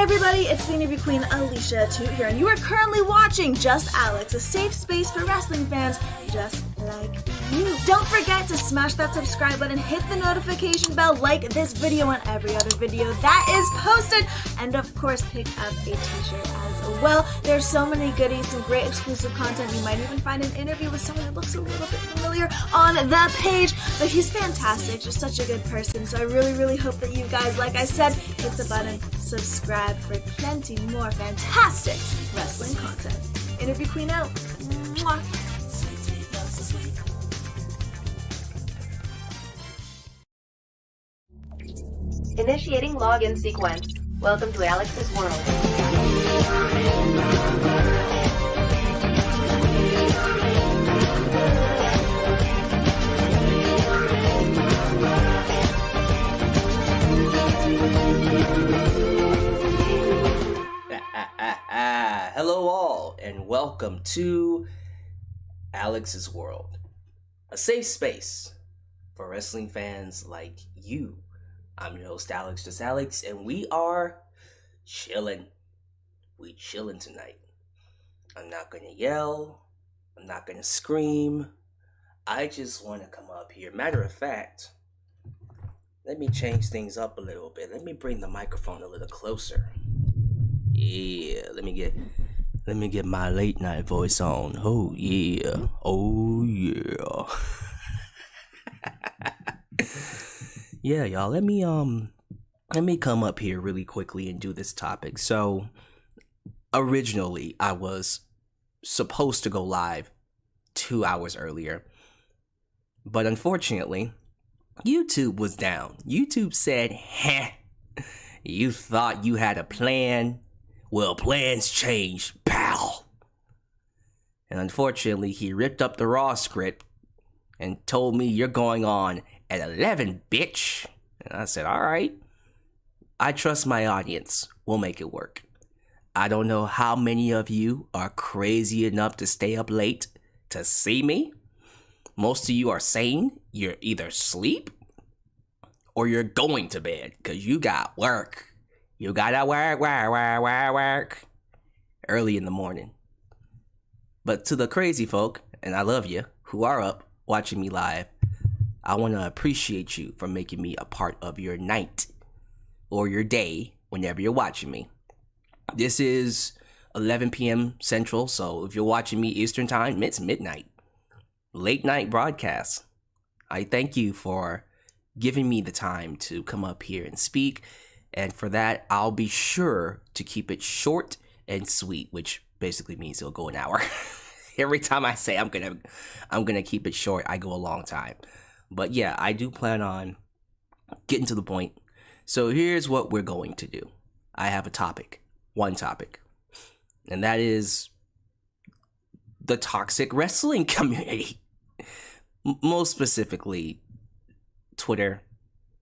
everybody, it's the interview queen Alicia Toot here, and you are currently watching Just Alyx, a safe space for wrestling fans just like you. Don't forget to smash that subscribe button, hit the notification bell, like this video and every other video that is posted, and of course pick up a t-shirt as well. There's so many goodies, some great exclusive content. You might even find an interview with someone that looks a little bit familiar on the page, but he's fantastic, just such a good person. So I really hope that you guys, like I said, hit the button, subscribe for plenty more fantastic wrestling content. Interview queen out. Mwah. Initiating login sequence. Welcome to Alyx's world. Hello all, and welcome to Alyx's world, a safe space for wrestling fans like you. I'm your host, Alyx, just Alyx, and we are chilling. We chilling tonight. I'm not gonna yell. I'm not gonna scream. I just want to come up here. Matter of fact, let me change things up a little bit. Let me bring the microphone a little closer. Yeah, let me get my late night voice on. Oh yeah. Oh yeah. Yeah, y'all, let me come up here really quickly and do this topic. So, originally, I was supposed to go live 2 hours earlier, but unfortunately, YouTube was down. YouTube said, you thought you had a plan? Well, plans changed, pal. And unfortunately, he ripped up the Raw script and told me you're going on at 11, bitch. And I said, all right. I trust my audience. We'll make it work. I don't know how many of you are crazy enough to stay up late to see me. Most of you are saying you're either asleep or you're going to bed because you got work. You gotta work early in the morning. But to the crazy folk, and I love you, who are up watching me live, I want to appreciate you for making me a part of your night or your day whenever you're watching me. This is 11 p.m. Central, so if you're watching me Eastern Time, it's midnight. Late night broadcast. I thank you for giving me the time to come up here and speak, and for that, I'll be sure to keep it short and sweet, which basically means it'll go an hour. Every time I say I'm gonna keep it short, I go a long time. But yeah, I do plan on getting to the point. So here's what we're going to do. I have a topic, one topic, and that is the toxic wrestling community. Most specifically, Twitter,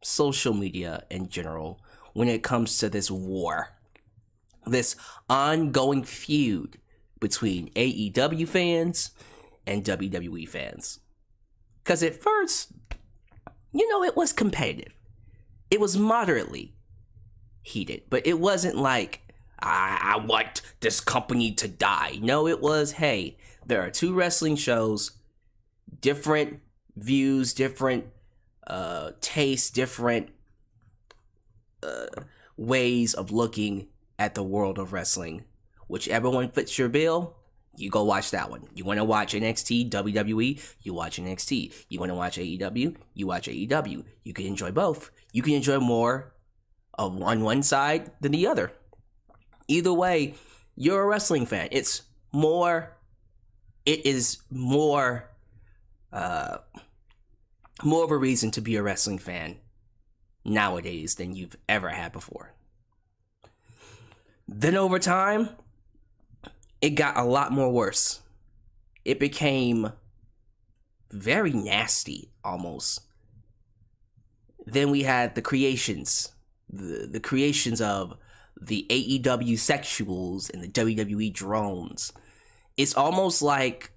social media in general, when it comes to this war, this ongoing feud between AEW fans and WWE fans. Because at first, it was competitive. It was moderately heated, but it wasn't like, I want this company to die. No, it was, hey, there are two wrestling shows, different views, different tastes, different ways of looking at the world of wrestling. Whichever one fits your bill, you go watch that one. You want to watch NXT, WWE, you watch NXT. You want to watch AEW, you watch AEW. You can enjoy both. You can enjoy more of one side than the other. Either way, you're a wrestling fan. It is more of a reason to be a wrestling fan nowadays than you've ever had before. Then over time, it got a lot more worse. It became very nasty, almost. Then we had the creations, the creations of the AEW sexuals and the WWE drones. It's almost like,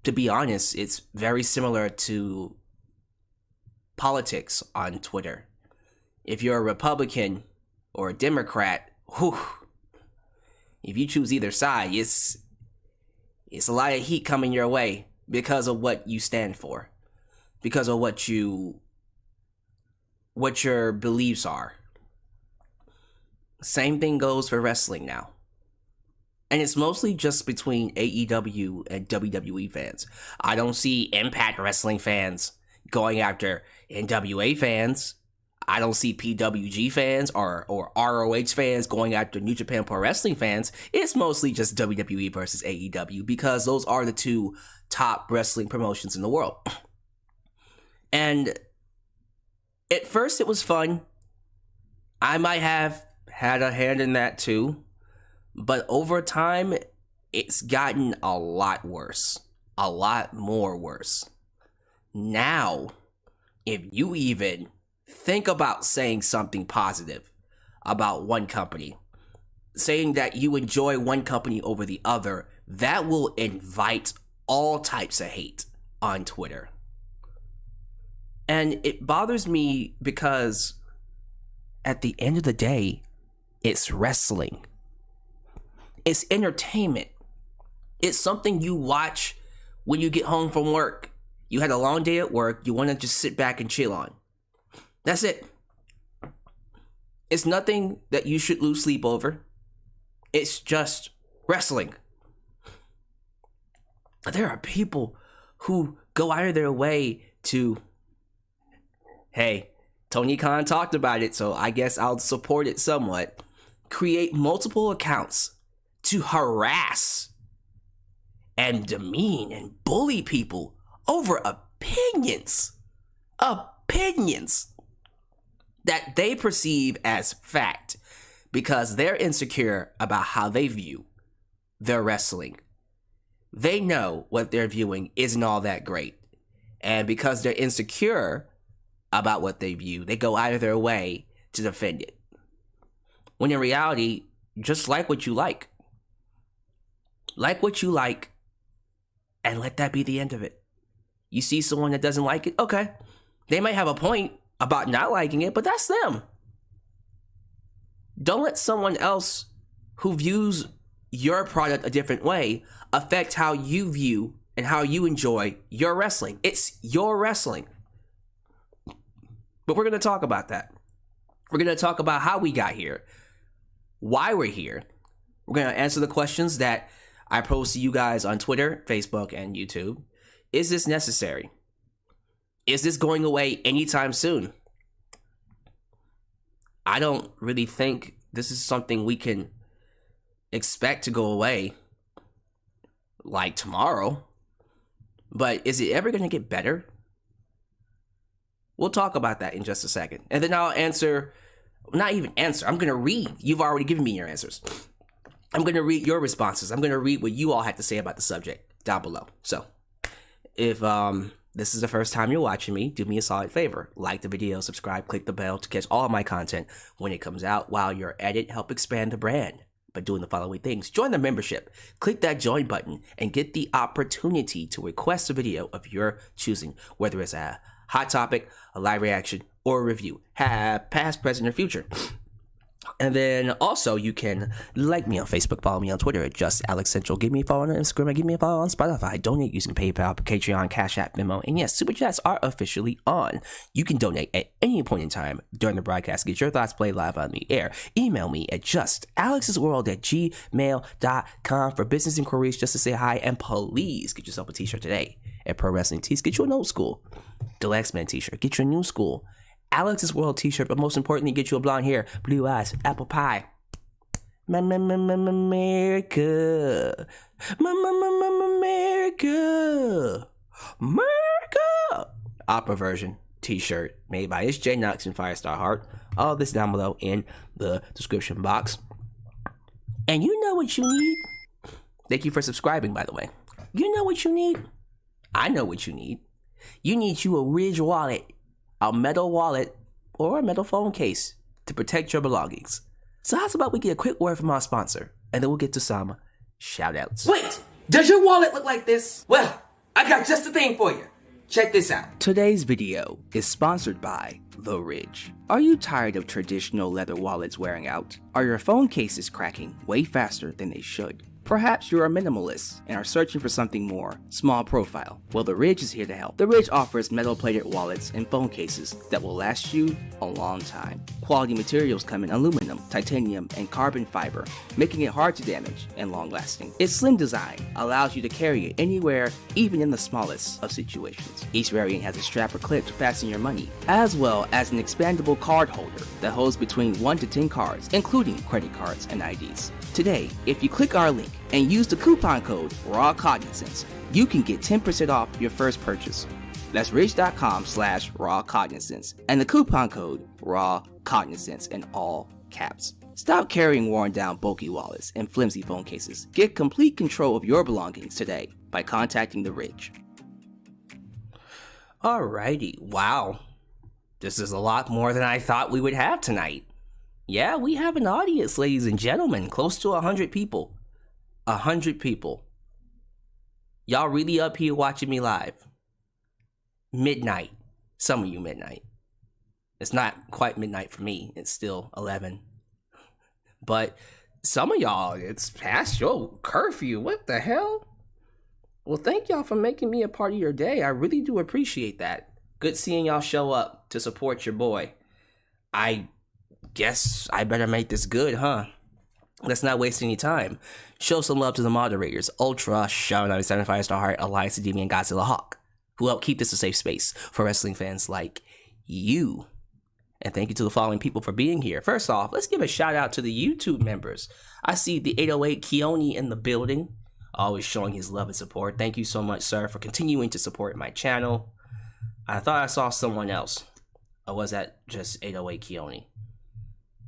to be honest, it's very similar to politics on Twitter. If you're a Republican, or a Democrat, whew, if you choose either side, it's a lot of heat coming your way because of what you stand for, because of what your beliefs are. Same thing goes for wrestling now. And it's mostly just between AEW and WWE fans. I don't see Impact Wrestling fans going after NWA fans. I don't see PWG fans or ROH fans going after New Japan Pro Wrestling fans. It's mostly just WWE versus AEW because those are the two top wrestling promotions in the world. And at first it was fun. I might have had a hand in that too. But over time, it's gotten a lot worse. A lot more worse. Now, if you even think about saying something positive about one company, saying that you enjoy one company over the other, that will invite all types of hate on Twitter. And it bothers me because at the end of the day, it's wrestling. It's entertainment. It's something you watch when you get home from work. You had a long day at work. You want to just sit back and chill on. That's it. It's nothing that you should lose sleep over. It's just wrestling. There are people who go out of their way to, hey, Tony Khan talked about it, so I guess I'll support it somewhat. Create multiple accounts to harass and demean and bully people over opinions that they perceive as fact because they're insecure about how they view their wrestling. They know what they're viewing isn't all that great. And because they're insecure about what they view, they go out of their way to defend it. When in reality, just like what you like. Like what you like, and let that be the end of it. You see someone that doesn't like it, okay. They might have a point about not liking it, but that's them. Don't let someone else who views your product a different way affect how you view and how you enjoy your wrestling. It's your wrestling. But we're going to talk about that. We're going to talk about how we got here, why we're here. We're going to answer the questions that I pose to you guys on Twitter, Facebook, and YouTube. Is this necessary? Is this going away anytime soon? I don't really think this is something we can expect to go away like tomorrow. But is it ever going to get better? We'll talk about that in just a second. And then I'll answer, not even answer, I'm going to read. You've already given me your answers. I'm going to read your responses. I'm going to read what you all had to say about the subject down below. So, if this is the first time you're watching me, do me a solid favor. Like the video, subscribe, click the bell to catch all of my content when it comes out. While you're at it, help expand the brand by doing the following things. Join the membership. Click that join button and get the opportunity to request a video of your choosing, whether it's a hot topic, a live reaction, or a review. Have past, present, or future. And then also you can like me on Facebook, follow me on Twitter at Just Alyx Central, give me a follow on Instagram, and give me a follow on Spotify. Donate using PayPal, Patreon, Cashapp, VENMO, and yes, Super Chats are officially on. You can donate at any point in time during the broadcast. Get your thoughts played live on the air. Email me at justalyxsworld@gmail.com for business inquiries, just to say hi, and please get yourself a t-shirt today at Pro Wrestling Tees. Get you an old school Deluxe Man t-shirt. Get your new school Alyx's World t-shirt, but most importantly, get you a blonde hair, blue eyes, apple pie. America. America. America. Opera version t-shirt made by J Knox and Firestar Heart. All this down below in the description box. And you know what you need? Thank you for subscribing, by the way. You know what you need? I know what you need. You need you a Ridge wallet, a metal wallet, or a metal phone case to protect your belongings. So how's about we get a quick word from our sponsor, and then we'll get to some shout outs. Wait, does your wallet look like this? Well, I got just the thing for you. Check this out. Today's video is sponsored by The Ridge. Are you tired of traditional leather wallets wearing out? Are your phone cases cracking way faster than they should? Perhaps you're a minimalist and are searching for something more small profile. Well, The Ridge is here to help. The Ridge offers metal-plated wallets and phone cases that will last you a long time. Quality materials come in aluminum, titanium, and carbon fiber, making it hard to damage and long-lasting. Its slim design allows you to carry it anywhere, even in the smallest of situations. Each variant has a strap or clip to fasten your money, as well as an expandable card holder that holds between 1 to 10 cards, including credit cards and IDs. Today, if you click our link and use the coupon code RAWCognizance, you can get 10% off your first purchase. That's ridge.com/rawcognizance and the coupon code RAWCognizance in all caps. Stop carrying worn down bulky wallets and flimsy phone cases. Get complete control of your belongings today by contacting The Ridge. Alrighty, wow. This is a lot more than I thought we would have tonight. Yeah, we have an audience, ladies and gentlemen, close to 100 people. 100 people. Y'all really up here watching me live. Midnight. Some of you midnight. It's not quite midnight for me. It's still 11. But some of y'all, it's past your curfew. What the hell? Well, thank y'all for making me a part of your day. I really do appreciate that. Good seeing y'all show up to support your boy. I guess I better make this good, huh? Let's not waste any time. Show some love to the moderators, Ultra, Shadow 97, Firestar Heart, Alliance, Demi, and Godzilla Hawk, who help keep this a safe space for wrestling fans like you. And thank you to the following people for being here. First off, let's give a shout out to the YouTube members. I see the 808 Keone in the building, always showing his love and support. Thank you so much, sir, for continuing to support my channel. I thought I saw someone else. Or was that just 808 Keone?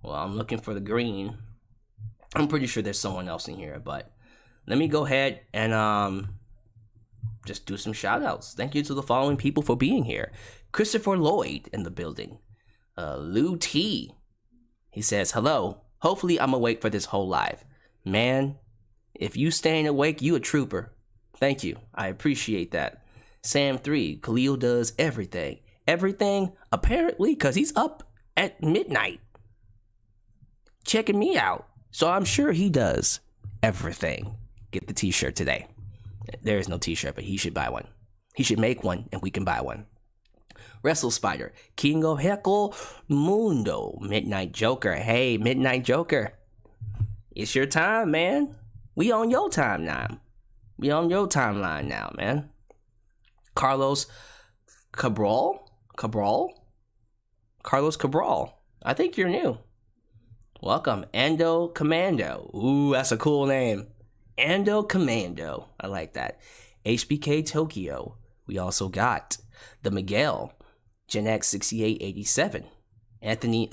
Well, I'm looking for the green. I'm pretty sure there's someone else in here, but let me go ahead and just do some shout outs. Thank you to the following people for being here. Christopher Lloyd in the building. Lou T. He says, hello. Hopefully I'm awake for this whole live. Man, if you staying awake, you a trooper. Thank you. I appreciate that. Sam 3. Khalil does everything. Everything, apparently, because he's up at midnight checking me out. So I'm sure he does everything. Get the t-shirt today. There is no t-shirt, but he should buy one. He should make one and we can buy one. Wrestle Spider, King of Heckle Mundo, Midnight Joker. Hey, Midnight Joker. It's your time, man. We on your time now. We on your timeline now, man. Carlos Cabral? Carlos Cabral. I think you're new. Welcome, Ando Commando. Ooh, that's a cool name. Ando Commando. I like that. HBK Tokyo. We also got the Miguel, Gen X 6887. Anthony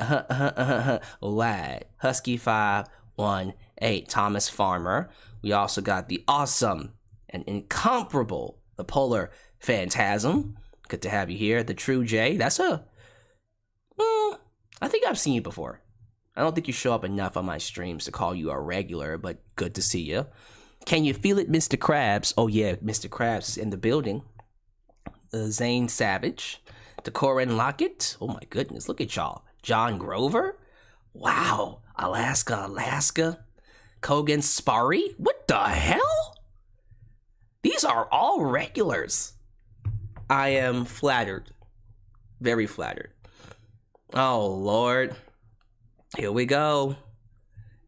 Lad, Husky 518, Thomas Farmer. We also got the awesome and incomparable, the Polar Phantasm. Good to have you here. The True J. That's I think I've seen you before. I don't think you show up enough on my streams to call you a regular, but good to see you. Can you feel it, Mr. Krabs? Oh yeah, Mr. Krabs is in the building. Zane Savage. Decorin Lockett. Oh my goodness, look at y'all. John Grover. Wow. Alaska. Kogan Sparry. What the hell? These are all regulars. I am flattered. Very flattered. Oh, Lord. Here we go.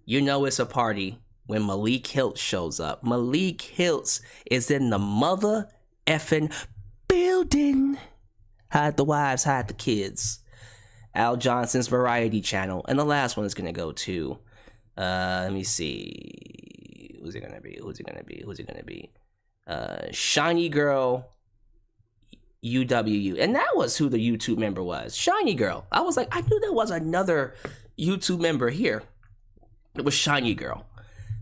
You know it's a party when Malik Hiltz shows up. Malik Hiltz is in the mother effing building. Hide the wives, hide the kids. Al Johnson's Variety Channel. And the last one is going to go to, let me see. Who's it going to be? Shiny Girl UWU. And that was who the YouTube member was. Shiny Girl. I was like, I knew there was another YouTube member here. It was Shiny Girl.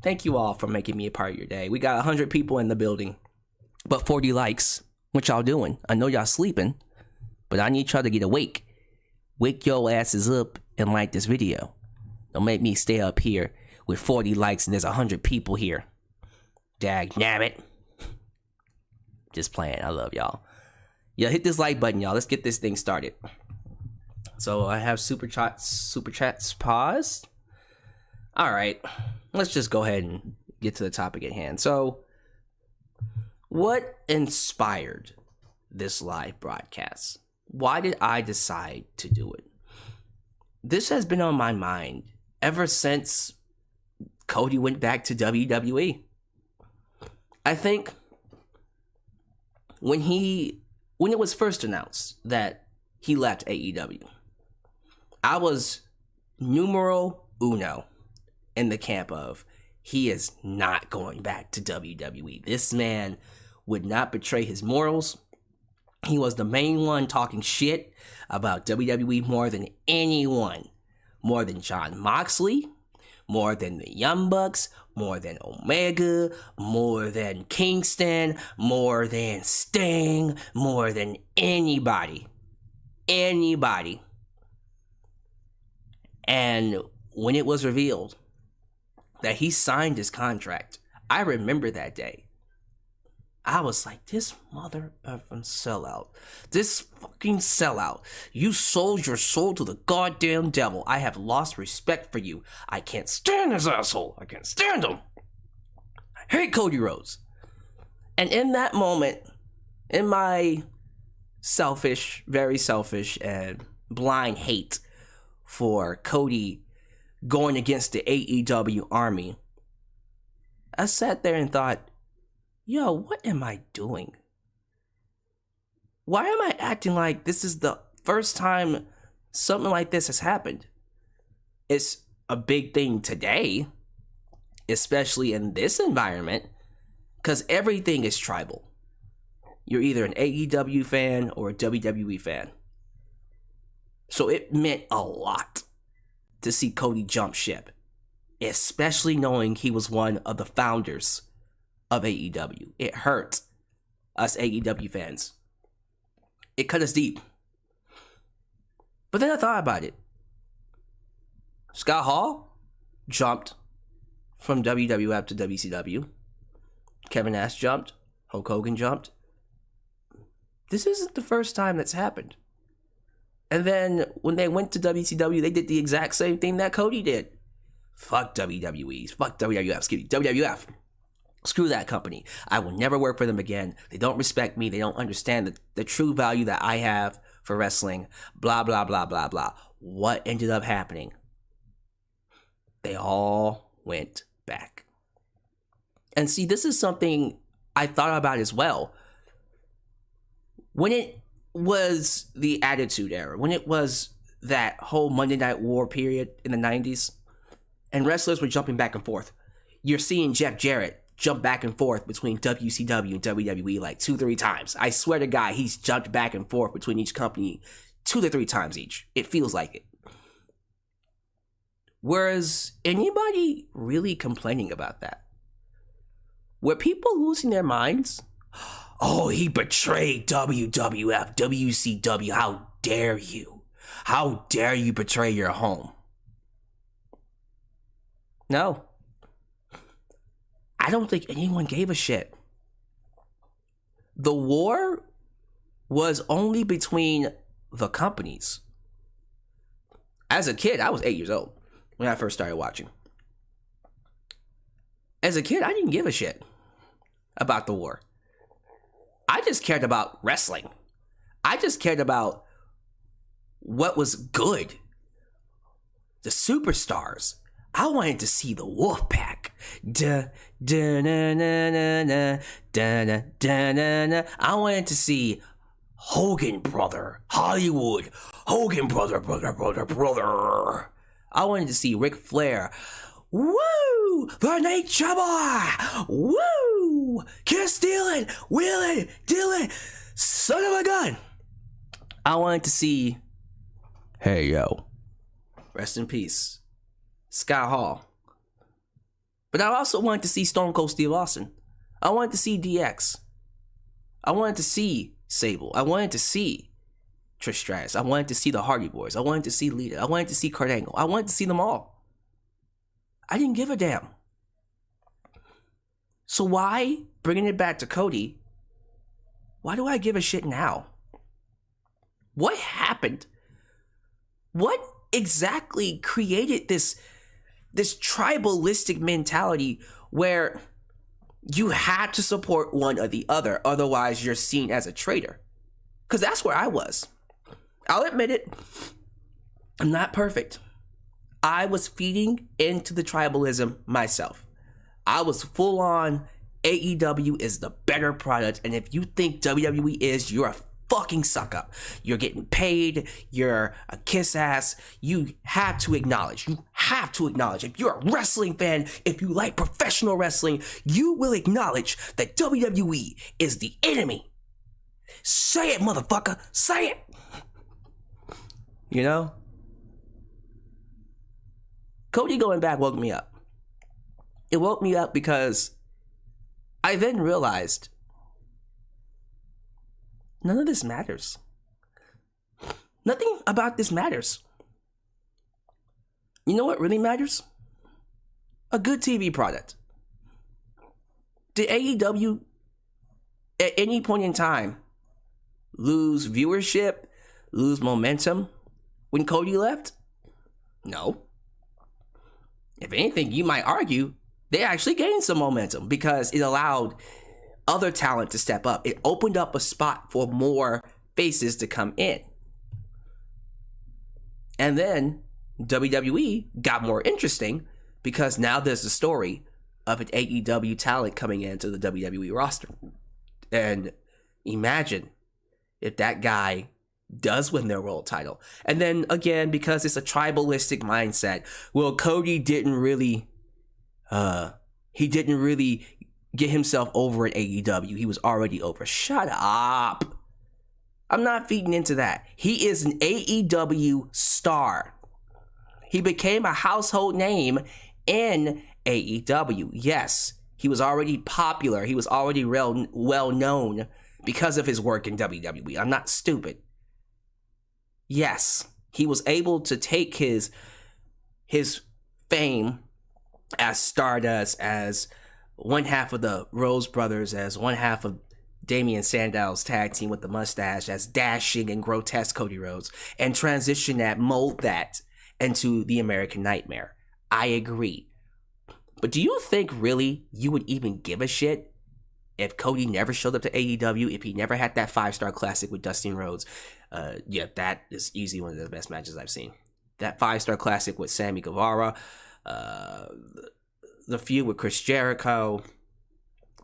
Thank you all for making me a part of your day. We got 100 people in the building, but 40 likes. What y'all doing? I know y'all sleeping, but I need y'all to get awake. Wake your asses up and like this video. Don't make me stay up here with 40 likes and there's 100 people here. Dag nabbit. Just playing. I love y'all. Yeah, hit this like button, y'all. Let's get this thing started. So I have super chats paused. All right, let's just go ahead and get to the topic at hand. So, what inspired this live broadcast? Why did I decide to do it? This has been on my mind ever since Cody went back to WWE. I think when it was first announced that he left AEW, I was numero uno in the camp of, he is not going back to WWE. This man would not betray his morals. He was the main one talking shit about WWE more than anyone. More than Jon Moxley, more than the Young Bucks, more than Omega, more than Kingston, more than Sting, more than anybody. Anybody. And when it was revealed that he signed his contract, I remember that day. I was like, this mother effing sellout. This fucking sellout. You sold your soul to the goddamn devil. I have lost respect for you. I can't stand this asshole. I can't stand him. I hate Cody Rhodes. And in that moment, in my selfish, very selfish and blind hate for Cody going against the AEW army, I sat there and thought, yo, what am I doing? Why am I acting like this is the first time something like this has happened? It's a big thing today, especially in this environment, because everything is tribal. You're either an AEW fan or a WWE fan. So it meant a lot to see Cody jump ship, especially knowing he was one of the founders of AEW. It hurt us AEW fans. It cut us deep. But then I thought about it. Scott Hall jumped from WWF to WCW. Kevin Nash jumped. Hulk Hogan jumped. This isn't the first time that's happened. And then when they went to WCW, they did the exact same thing that Cody did. Fuck WWE. Fuck WWF. Excuse me. WWF. Screw that company. I will never work for them again. They don't respect me. They don't understand the true value that I have for wrestling. Blah, blah, blah, blah, blah. What ended up happening? They all went back. And see, this is something I thought about as well. When it was the Attitude Era, when it was that whole Monday Night War period in the 90s, and wrestlers were jumping back and forth, you're seeing Jeff Jarrett jump back and forth between WCW and WWE like 2-3 times. I swear to God, he's jumped back and forth between each company 2 to 3 times each. It feels like it. Whereas, anybody really complaining about that? Were people losing their minds? Oh, he betrayed WWF, WCW. How dare you? How dare you betray your home? No. I don't think anyone gave a shit. The war was only between the companies. As a kid, I was 8 years old when I first started watching. As a kid, I didn't give a shit about the war. I just cared about wrestling. I just cared about what was good. The superstars. I wanted to see the Wolfpack. I wanted to see Hogan brother, Hollywood, Hogan brother. I wanted to see Ric Flair. Woo! The Nature Boy! Woo! Kiss stealing, wheeling, dealing, son of a gun. I wanted to see, hey yo, rest in peace, Scott Hall. But I also wanted to see Stone Cold Steve Austin. I wanted to see DX. I wanted to see Sable. I wanted to see Trish Stratus. I wanted to see the Hardy Boys. I wanted to see Lita. I wanted to see Kurt Angle. I wanted to see them all. I didn't give a damn. So why, bringing it back to Cody, why do I give a shit now? What happened? What exactly created this tribalistic mentality where you had to support one or the other, otherwise you're seen as a traitor? Because that's where I was. I'll admit it. I'm not perfect. I was feeding into the tribalism myself. I was full on AEW is the better product, and if you think WWE is, you're a fucking suck up. You're getting paid, you're a kiss ass. You have to acknowledge, if you're a wrestling fan, if you like professional wrestling, you will acknowledge that WWE is the enemy. Say it, motherfucker, say it. You know? Cody going back woke me up. It woke me up because I then realized none of this matters. Nothing about this matters. You know what really matters? A good TV product. Did AEW at any point in time lose viewership, lose momentum when Cody left? No. If anything, you might argue they actually gained some momentum because it allowed other talent to step up. It opened up a spot for more faces to come in. And then WWE got more interesting because now there's a story of an AEW talent coming into the WWE roster. And imagine if that guy does win their world title. And then again, because it's a tribalistic mindset, well, Cody didn't really get himself over at AEW. He was already over. Shut up. I'm not feeding into that. He is an AEW star. He became a household name in AEW. Yes, he was already popular. He was already well known because of his work in WWE. I'm not stupid. Yes, he was able to take his fame as Stardust, as one half of the Rose Brothers, as one half of Damian Sandow's tag team with the mustache, as dashing and grotesque Cody Rhodes, and transition that, mold that into the American Nightmare. I agree. But do you think really you would even give a shit if Cody never showed up to AEW, if he never had that 5-star classic with Dustin Rhodes? Yeah, that is easily one of the best matches I've seen. That 5-star classic with Sammy Guevara, the feud with Chris Jericho,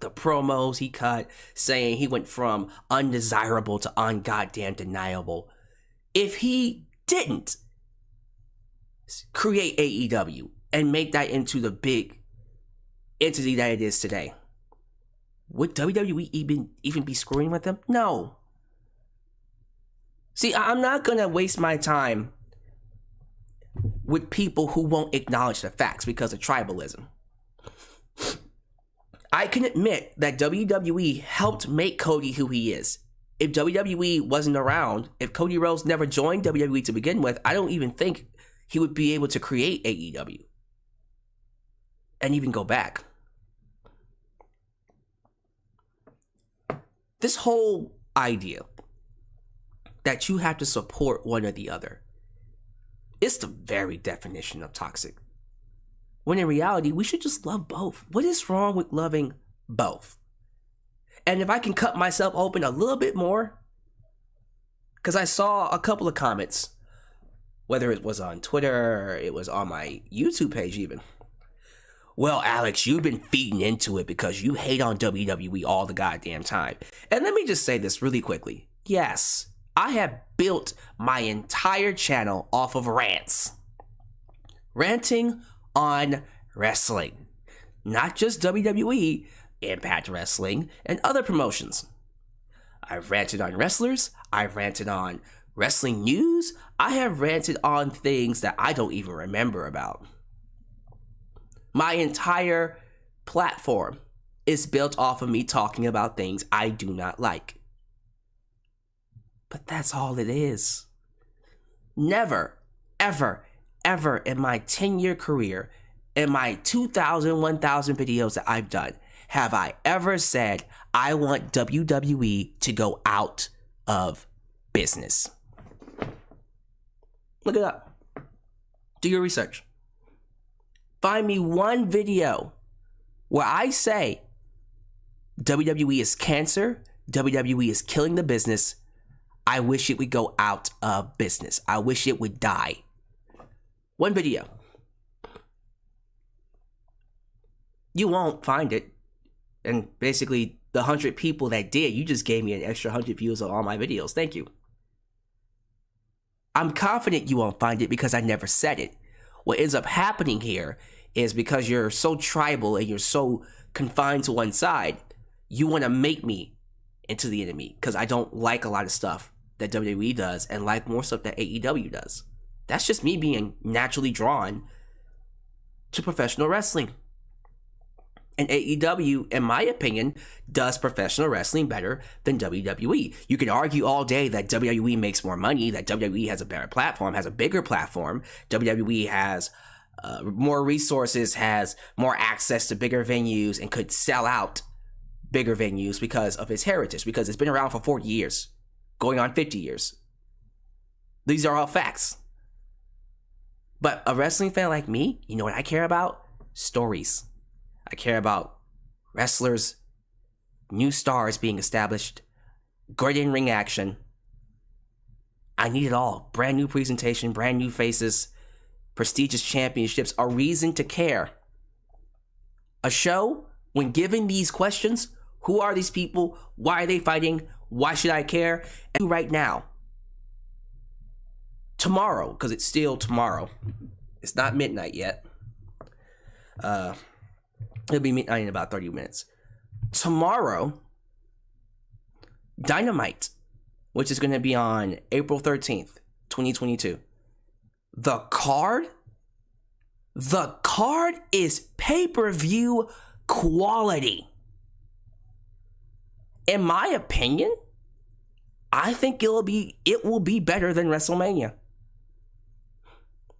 the promos he cut saying he went from undesirable to ungoddamn deniable. If he didn't create AEW and make that into the big entity that it is today, would WWE even be screwing with them? No. See, I'm not going to waste my time with people who won't acknowledge the facts because of tribalism. I can admit that WWE helped make Cody who he is. If WWE wasn't around, if Cody Rhodes never joined WWE to begin with, I don't even think he would be able to create AEW and even go back. This whole idea that you have to support one or the other, it's the very definition of toxic. When in reality, we should just love both. What is wrong with loving both? And if I can cut myself open a little bit more, because I saw a couple of comments, whether it was on Twitter or it was on my YouTube page even. Well, Alyx, you've been feeding into it because you hate on WWE all the goddamn time. And let me just say this really quickly. Yes, I have built my entire channel off of rants. Ranting on wrestling. Not just WWE, Impact Wrestling, and other promotions. I've ranted on wrestlers. I've ranted on wrestling news. I have ranted on things that I don't even remember about. My entire platform is built off of me talking about things I do not like. But that's all it is. Never, ever, ever in my 10-year career, in my 2,000, 1,000 videos that I've done, have I ever said, I want WWE to go out of business. Look it up. Do your research. Find me one video where I say WWE is cancer, WWE is killing the business. I wish it would go out of business. I wish it would die. One video. You won't find it. And basically, the 100 people that did, you just gave me an extra 100 views on all my videos. Thank you. I'm confident you won't find it because I never said it. What ends up happening here is because you're so tribal and you're so confined to one side, you want to make me into the enemy because I don't like a lot of stuff that WWE does and like more stuff that AEW does. That's just me being naturally drawn to professional wrestling. And AEW, in my opinion, does professional wrestling better than WWE. You can argue all day that WWE makes more money, that WWE has a better platform, has a bigger platform. WWE has more resources, has more access to bigger venues, and could sell out bigger venues because of its heritage, because it's been around for 40 years, going on 50 years. These are all facts. But a wrestling fan like me, you know what I care about? Stories. I care about wrestlers, new stars being established, good in-ring action. I need it all. Brand new presentation, brand new faces, prestigious championships, a reason to care. A show, when given these questions, who are these people? Why are they fighting? Why should I care? And right now, tomorrow, because it's still tomorrow. It's not midnight yet. It'll be midnight in about 30 minutes. Tomorrow, Dynamite, which is going to be on April 13th, 2022. The card is pay-per-view quality. In my opinion, I think it will be better than WrestleMania.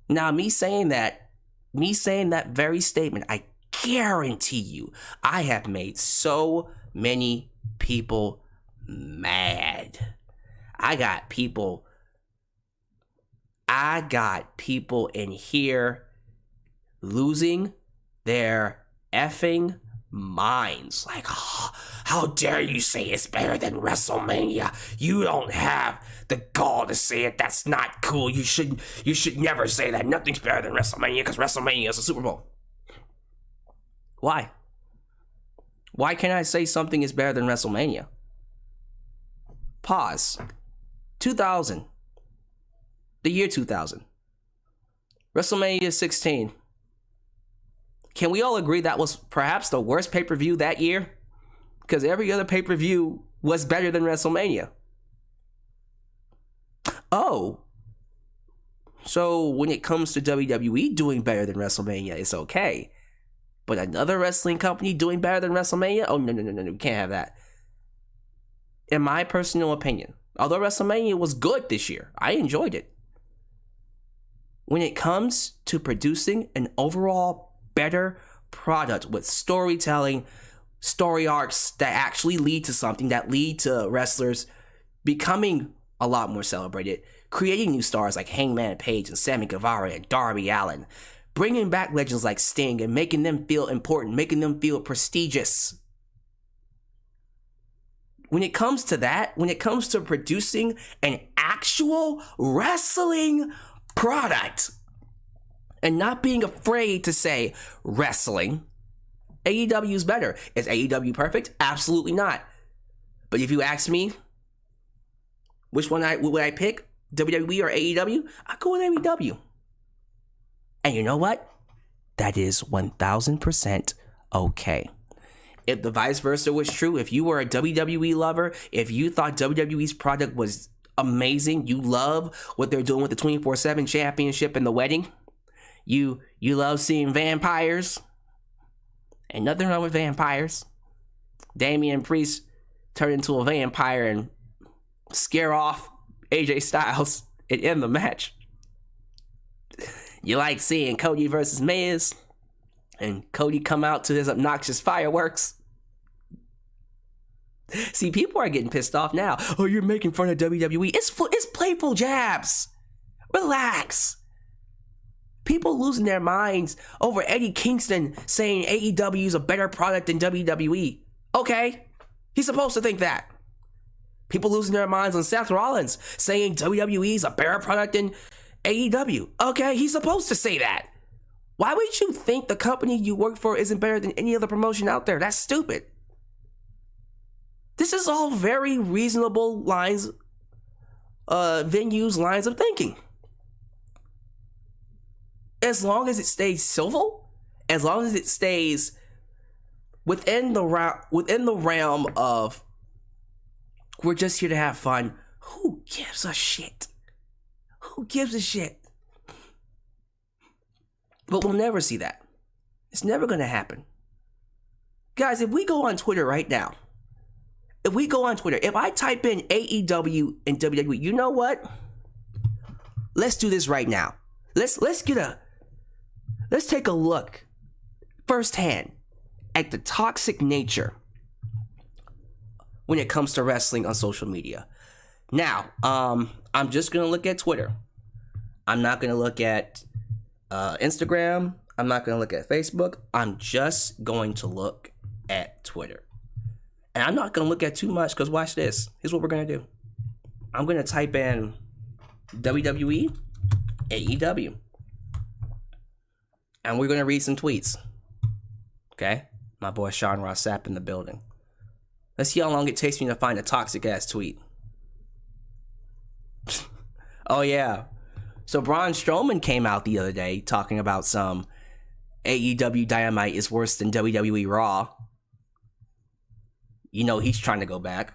Now, me saying that very statement, I guarantee you, I have made so many people mad. I got people in here losing their effing minds. Like, oh, how dare you say it's better than WrestleMania? You don't have the gall to say it. That's not cool. You should never say that. Nothing's better than WrestleMania because WrestleMania is a Super Bowl. Why? Why can't I say something is better than WrestleMania? Pause. 2000. The year 2000. WrestleMania 16. Can we all agree that was perhaps the worst pay-per-view that year? Because every other pay-per-view was better than WrestleMania. Oh. So when it comes to WWE doing better than WrestleMania, it's okay. But another wrestling company doing better than WrestleMania? Oh, no, we can't have that. In my personal opinion, although WrestleMania was good this year, I enjoyed it. When it comes to producing an overall better product with storytelling, story arcs that actually lead to something, that lead to wrestlers becoming a lot more celebrated, creating new stars like Hangman Page and Sammy Guevara and Darby Allin, bringing back legends like Sting and making them feel important, making them feel prestigious. When it comes to that, when it comes to producing an actual wrestling product and not being afraid to say wrestling, AEW is better. Is AEW perfect? Absolutely not. But if you ask me, which one would I pick? WWE or AEW? I go with AEW. And you know what? That is 1000% okay. If the vice versa was true, if you were a WWE lover, if you thought WWE's product was amazing, you love what they're doing with the 24/7 championship and the wedding, you love seeing vampires, ain't nothing wrong with vampires. Damian Priest turn into a vampire and scare off AJ Styles and end the match. You like seeing Cody versus Miz and Cody come out to his obnoxious fireworks. See, people are getting pissed off now. Oh, you're making fun of WWE. It's playful jabs. Relax. People losing their minds over Eddie Kingston saying AEW is a better product than WWE. Okay, he's supposed to think that. People losing their minds on Seth Rollins saying WWE is a better product than AEW. Okay, he's supposed to say that. Why would you think the company you work for isn't better than any other promotion out there? That's stupid. This is all very reasonable lines, venues' lines of thinking. As long as it stays civil, as long as it stays within the realm of we're just here to have fun, who gives a shit? Who gives a shit? But we'll never see that. It's never going to happen. Guys, if we go on Twitter right now, if I type in AEW and WWE, you know what? Let's do this right now. Let's take a look firsthand at the toxic nature when it comes to wrestling on social media. Now, I'm just going to look at Twitter. I'm not going to look at Instagram. I'm not going to look at Facebook. I'm just going to look at Twitter. And I'm not going to look at too much because watch this. Here's what we're going to do. I'm going to type in WWE, AEW. And we're going to read some tweets. Okay? My boy Sean Ross Sapp in the building. Let's see how long it takes me to find a toxic ass tweet. Oh yeah. So Braun Strowman came out the other day talking about some AEW Dynamite is worse than WWE Raw. You know he's trying to go back.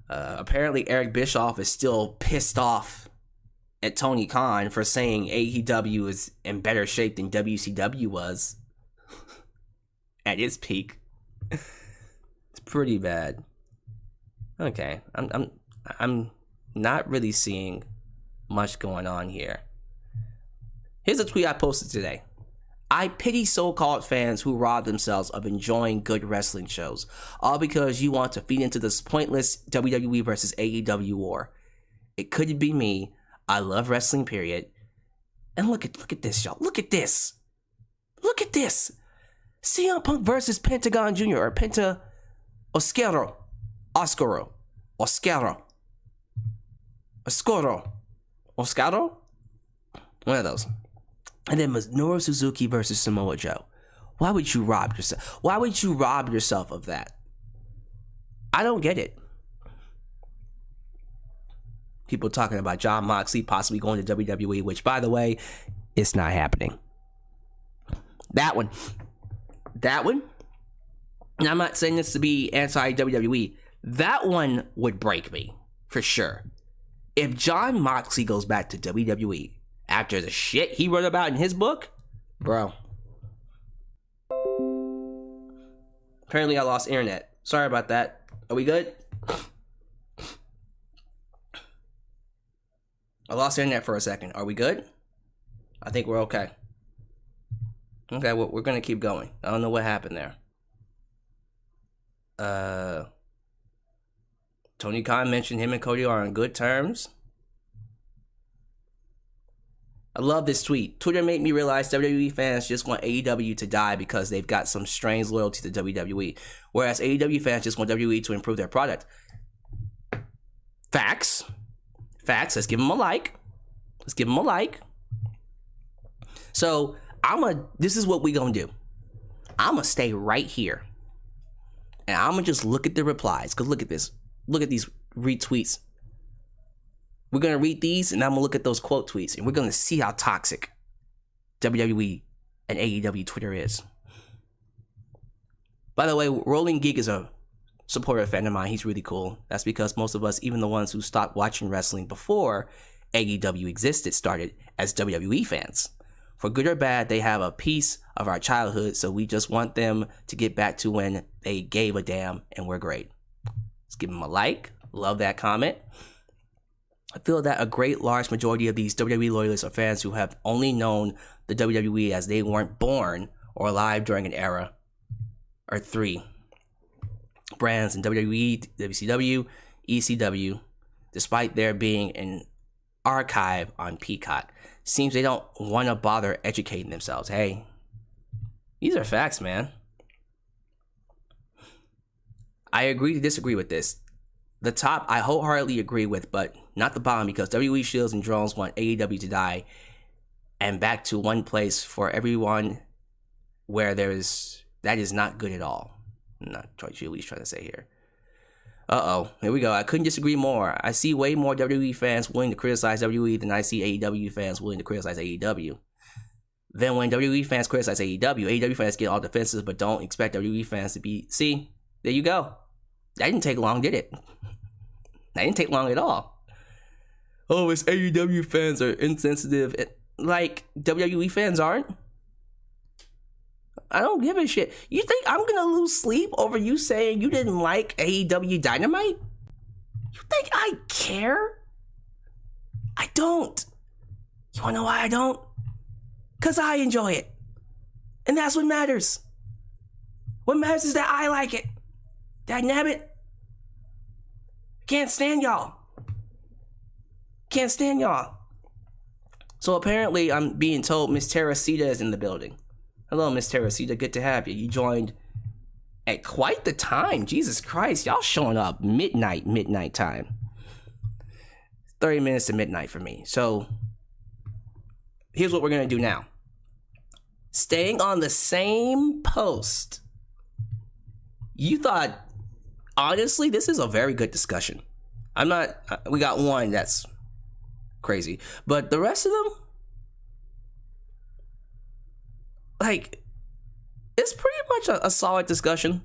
Apparently Eric Bischoff is still pissed off at Tony Khan for saying AEW is in better shape than WCW was at its peak. It's pretty bad. Okay, I'm not really seeing much going on here. Here's a tweet I posted today. I pity so-called fans who rob themselves of enjoying good wrestling shows, all because you want to feed into this pointless WWE versus AEW war. It couldn't be me. I love wrestling, period. And look at this, y'all. Look at this. Look at this. CM Punk versus Pentagon Jr. or Oscuro. One of those. And then Minoru Suzuki versus Samoa Joe. Why would you rob yourself? Why would you rob yourself of that? I don't get it. People talking about Jon Moxley possibly going to WWE, which, by the way, it's not happening. That one. And I'm not saying this to be anti-WWE. That one would break me, for sure. If Jon Moxley goes back to WWE after the shit he wrote about in his book, bro. Apparently I lost internet. Sorry about that. Are we good? I lost internet for a second. Are we good? I think we're okay. Okay, well, we're gonna keep going. I don't know what happened there. Tony Khan mentioned him and Cody are on good terms. I love this tweet. Twitter made me realize WWE fans just want AEW to die because they've got some strange loyalty to WWE, whereas AEW fans just want WWE to improve their product. Facts. Let's give them a like. So this is what we gonna do. I'm gonna stay right here, and I'm gonna just look at the replies. Cause look at this. Look at these retweets. We're gonna read these, and I'm gonna look at those quote tweets, and we're gonna see how toxic WWE and AEW Twitter is. By the way, Rolling Geek is a supporter fan of mine. He's really cool. That's because most of us, even the ones who stopped watching wrestling before AEW existed, started as WWE fans. For good or bad, they have a piece of our childhood, so we just want them to get back to when they gave a damn and we're great. Let's give them a like. Love that comment. I feel that a great large majority of these WWE loyalists are fans who have only known the WWE as they weren't born or alive during an era or three brands in WWE, WCW, ECW, despite there being an archive on Peacock. Seems they don't want to bother educating themselves. Hey, these are facts, man. I agree to disagree with this. The top, I wholeheartedly agree with, but not the bottom, because WWE Shields and Drones want AEW to die and back to one place for everyone where that is not good at all. I'm not what Julie's trying to say here. Here we go. I couldn't disagree more. I see way more WWE fans willing to criticize WWE than I see AEW fans willing to criticize AEW. Then when WWE fans criticize AEW fans get all defensive but don't expect WWE fans to be... See, there you go. That didn't take long, did it? That didn't take long at all. Oh, it's AEW fans are insensitive. Like, WWE fans aren't? I don't give a shit. You think I'm gonna lose sleep over you saying you didn't like AEW Dynamite? You think I care? I don't. You wanna know why I don't? Because I enjoy it. And that's what matters. What matters is that I like it. Dagnabbit. Can't stand y'all. Can't stand y'all. So apparently I'm being told Miss Teresita is in the building. Hello, Miss Teresita. Good to have you. You joined at quite the time. Jesus Christ. Y'all showing up midnight time. 30 minutes to midnight for me. So here's what we're going to do now. Staying on the same post. You thought, honestly, this is a very good discussion. We got one that's crazy. But the rest of them, like, it's pretty much a solid discussion.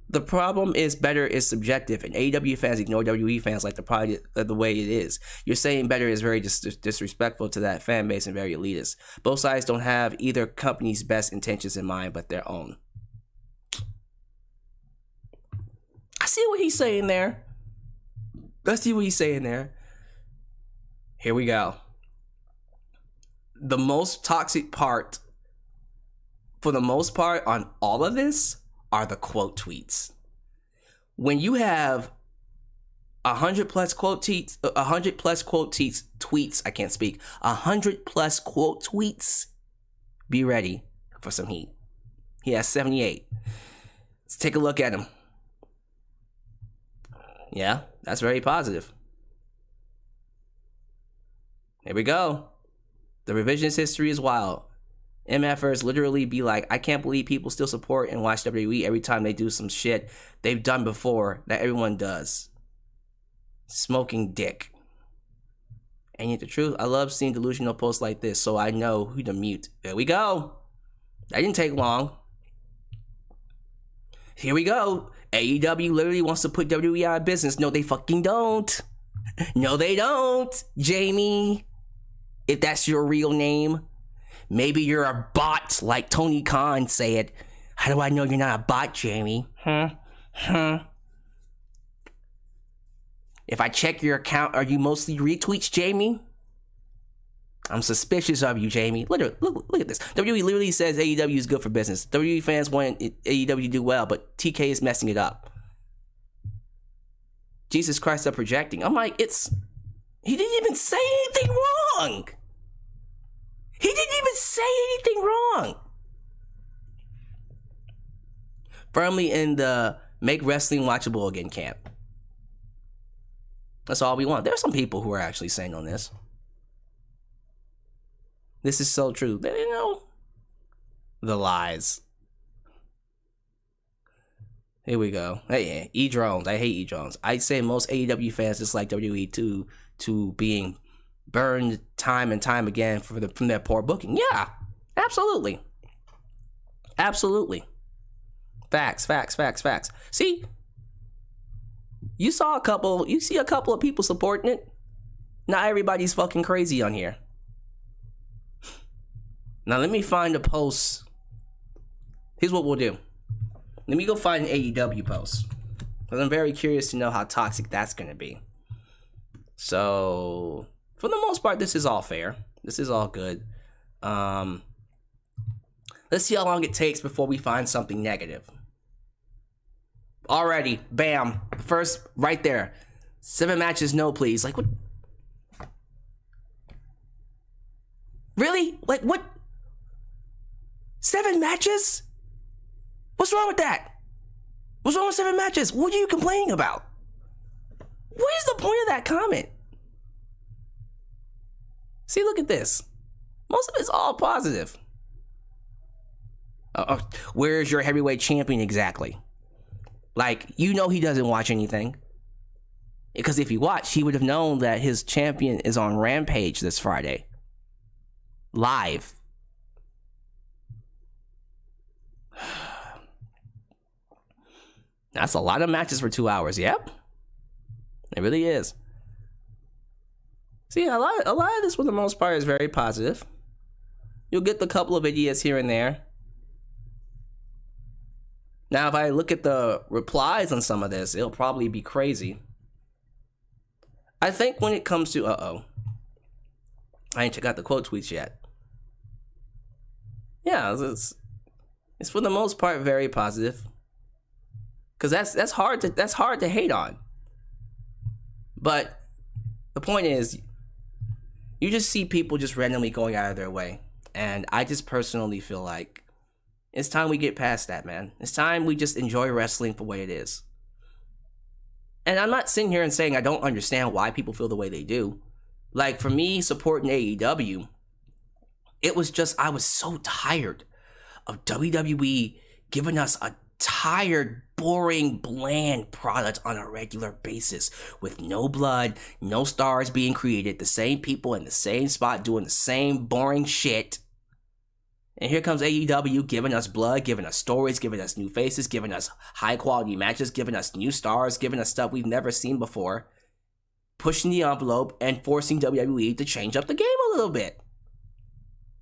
The problem is better is subjective, and AEW fans ignore WWE fans like the way it is. You're saying better is very disrespectful to that fan base and very elitist. Both sides don't have either company's best intentions in mind, but their own. I see what he's saying there. Here we go. The most toxic part, for the most part, on all of this are the quote tweets. When you have 100 plus quote tweets, 100 plus quote tweets, I can't speak, 100 plus quote tweets, be ready for some heat. He has 78. Let's take a look at him. Yeah, that's very positive. Here we go. The revisionist history is wild. MFers literally be like, I can't believe people still support and watch WWE every time they do some shit they've done before that everyone does. Smoking dick. And yet the truth, I love seeing delusional posts like this, so I know who to mute. There we go. That didn't take long. Here we go. AEW literally wants to put WWE out of business. No, they fucking don't. No, they don't, Jamie. If that's your real name. Maybe you're a bot like Tony Khan said. How do I know you're not a bot, Jamie? If I check your account, are you mostly retweets, Jamie? I'm suspicious of you, Jamie. Look at this. WWE literally says AEW is good for business. WWE fans want AEW to do well, but TK is messing it up. Jesus Christ, I'm projecting. I'm like, he didn't even say anything wrong. He didn't even say anything wrong. Firmly in the make wrestling watchable again camp. That's all we want. There are some people who are actually saying on this. This is so true. You know, the lies. Here we go. Hey, E-Drones. I hate E-Drones. I'd say most AEW fans dislike WWE to being burned time and time again from their poor booking. Yeah, absolutely. Absolutely. Facts. See? You see a couple of people supporting it. Not everybody's fucking crazy on here. Now let me find a post. Here's what we'll do. Let me go find an AEW post. Because I'm very curious to know how toxic that's going to be. So, for the most part, this is all fair. This is all good. Let's see how long it takes before we find something negative. Alrighty, bam. First, right there. 7 matches, no please. Like, what? Really? Like, what? 7 matches? What's wrong with that? What's wrong with 7 matches? What are you complaining about? What is the point of that comment? See, look at this. Most of it's all positive. Where's your heavyweight champion exactly? Like, you know he doesn't watch anything. Because if he watched, he would have known that his champion is on Rampage this Friday. Live. That's a lot of matches for 2 hours. Yep. It really is. See, a lot of this, for the most part, is very positive. You'll get the couple of idiots here and there. Now, if I look at the replies on some of this, it'll probably be crazy. I think when it comes to... I ain't checked out the quote tweets yet. Yeah, it's for the most part very positive. Because that's hard to hate on. But the point is, you just see people just randomly going out of their way. And I just personally feel like it's time we get past that, man. It's time we just enjoy wrestling for what it is. And I'm not sitting here and saying I don't understand why people feel the way they do. Like, for me, supporting AEW, it was just, I was so tired of WWE giving us a tired, boring, bland product on a regular basis with no blood, no stars being created, the same people in the same spot doing the same boring shit. And here comes AEW giving us blood, giving us stories, giving us new faces, giving us high quality matches, giving us new stars, giving us stuff we've never seen before, pushing the envelope and forcing WWE to change up the game a little bit.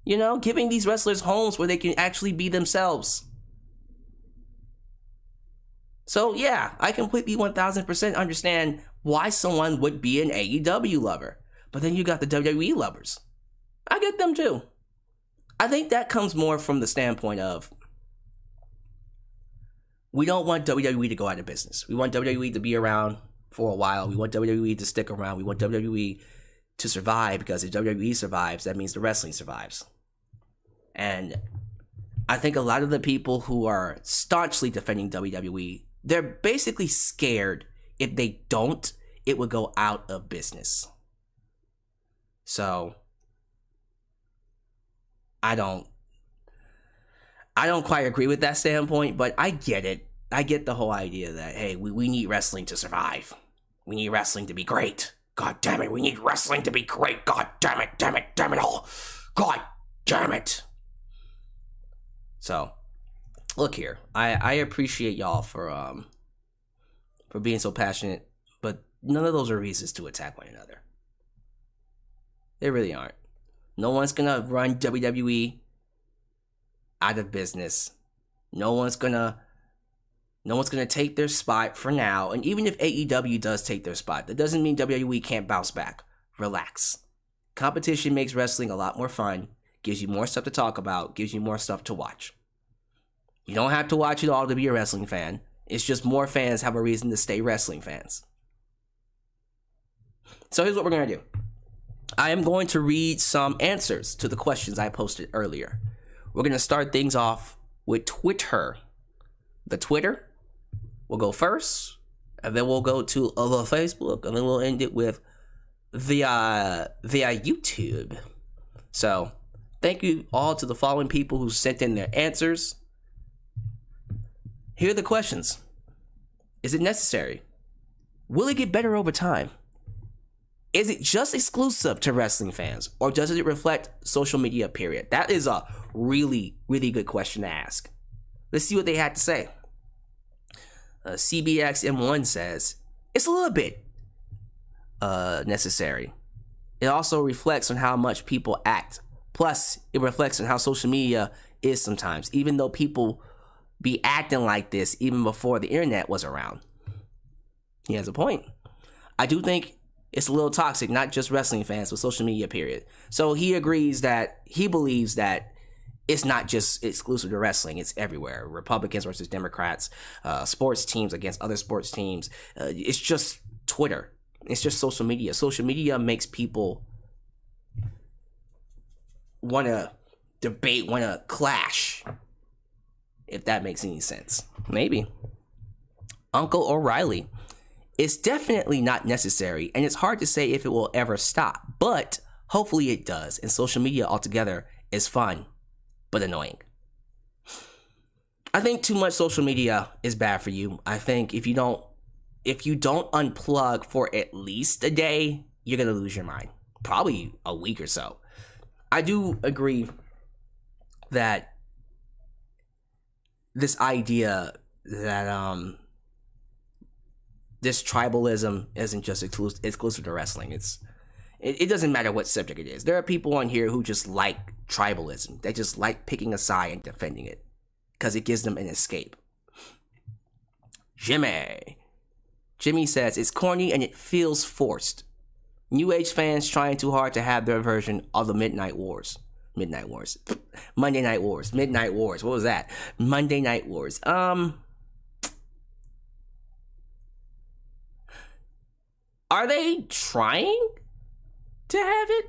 You know, giving these wrestlers homes where they can actually be themselves. So yeah, I completely 1000% understand why someone would be an AEW lover. But then you got the WWE lovers. I get them too. I think that comes more from the standpoint of, we don't want WWE to go out of business. We want WWE to be around for a while. We want WWE to stick around. We want WWE to survive, because if WWE survives, that means the wrestling survives. And I think a lot of the people who are staunchly defending WWE, they're basically scared if they don't, it would go out of business. So I don't quite agree with that standpoint, but I get it. I get the whole idea that, hey, we need wrestling to survive. We need wrestling to be great. God damn it, we need wrestling to be great. God damn it all. God damn it. So, look here. I appreciate y'all for being so passionate, but none of those are reasons to attack one another. They really aren't. No one's gonna run WWE out of business. No one's gonna take their spot for now. And even if AEW does take their spot, that doesn't mean WWE can't bounce back. Relax. Competition makes wrestling a lot more fun, gives you more stuff to talk about, gives you more stuff to watch. You don't have to watch it all to be a wrestling fan. It's just more fans have a reason to stay wrestling fans. So here's what we're gonna do. I am going to read some answers to the questions I posted earlier. We're going to start things off with Twitter. The Twitter will go first, and then we'll go to the Facebook, and then we'll end it with via YouTube. So, thank you all to the following people who sent in their answers. Here are the questions. Is it necessary? Will it get better over time? Is it just exclusive to wrestling fans, or does it reflect social media, period? That is a really, really good question to ask. Let's see what they had to say. CBXM1 says, it's a little bit necessary. It also reflects on how much people act. Plus, it reflects on how social media is sometimes, even though people be acting like this even before the internet was around. He has a point. I do think it's a little toxic, not just wrestling fans, but social media, period. So he agrees that he believes that it's not just exclusive to wrestling, it's everywhere. Republicans versus Democrats, sports teams against other sports teams. It's just Twitter. It's just social media. Social media makes people want to debate, want to clash. If that makes any sense. Maybe. Uncle O'Reilly. It's definitely not necessary, and it's hard to say if it will ever stop, but hopefully it does, and social media altogether is fun, but annoying. I think too much social media is bad for you. I think if you don't unplug for at least a day, you're gonna lose your mind. Probably a week or so. I do agree that this idea that this tribalism isn't just exclusive to wrestling. It doesn't matter what subject it is. There are people on here who just like tribalism. They just like picking a side and defending it because it gives them an escape. Jimmy says it's corny and it feels forced. New Age fans trying too hard to have their version of the Monday Night Wars. What was that? Monday Night Wars. Are they trying to have it?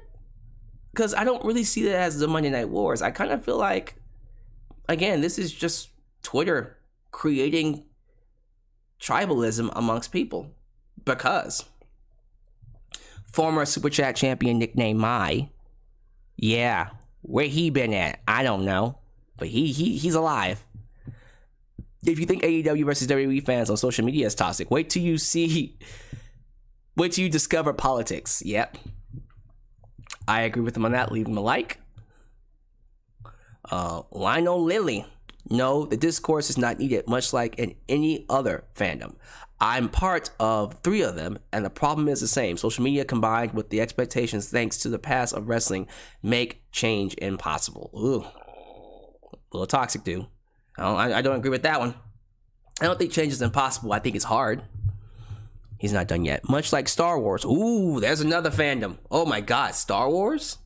Because I don't really see that as the Monday Night Wars. I kind of feel like, again, this is just Twitter creating tribalism amongst people. Because former Super Chat champion nicknamed Mai, yeah, where he been at? I don't know. But he's alive. If you think AEW versus WWE fans on social media is toxic, wait till you discover politics. Yep. I agree with him on that. Leave him a like. Lionel Lilly. No, the discourse is not needed, much like in any other fandom. I'm part of 3 of them, and the problem is the same. Social media combined with the expectations thanks to the past of wrestling make change impossible. Ooh. A little toxic, dude. I don't agree with that one. I don't think change is impossible. I think it's hard. He's not done yet. Much like Star Wars. Ooh, there's another fandom. Oh my God, Star Wars?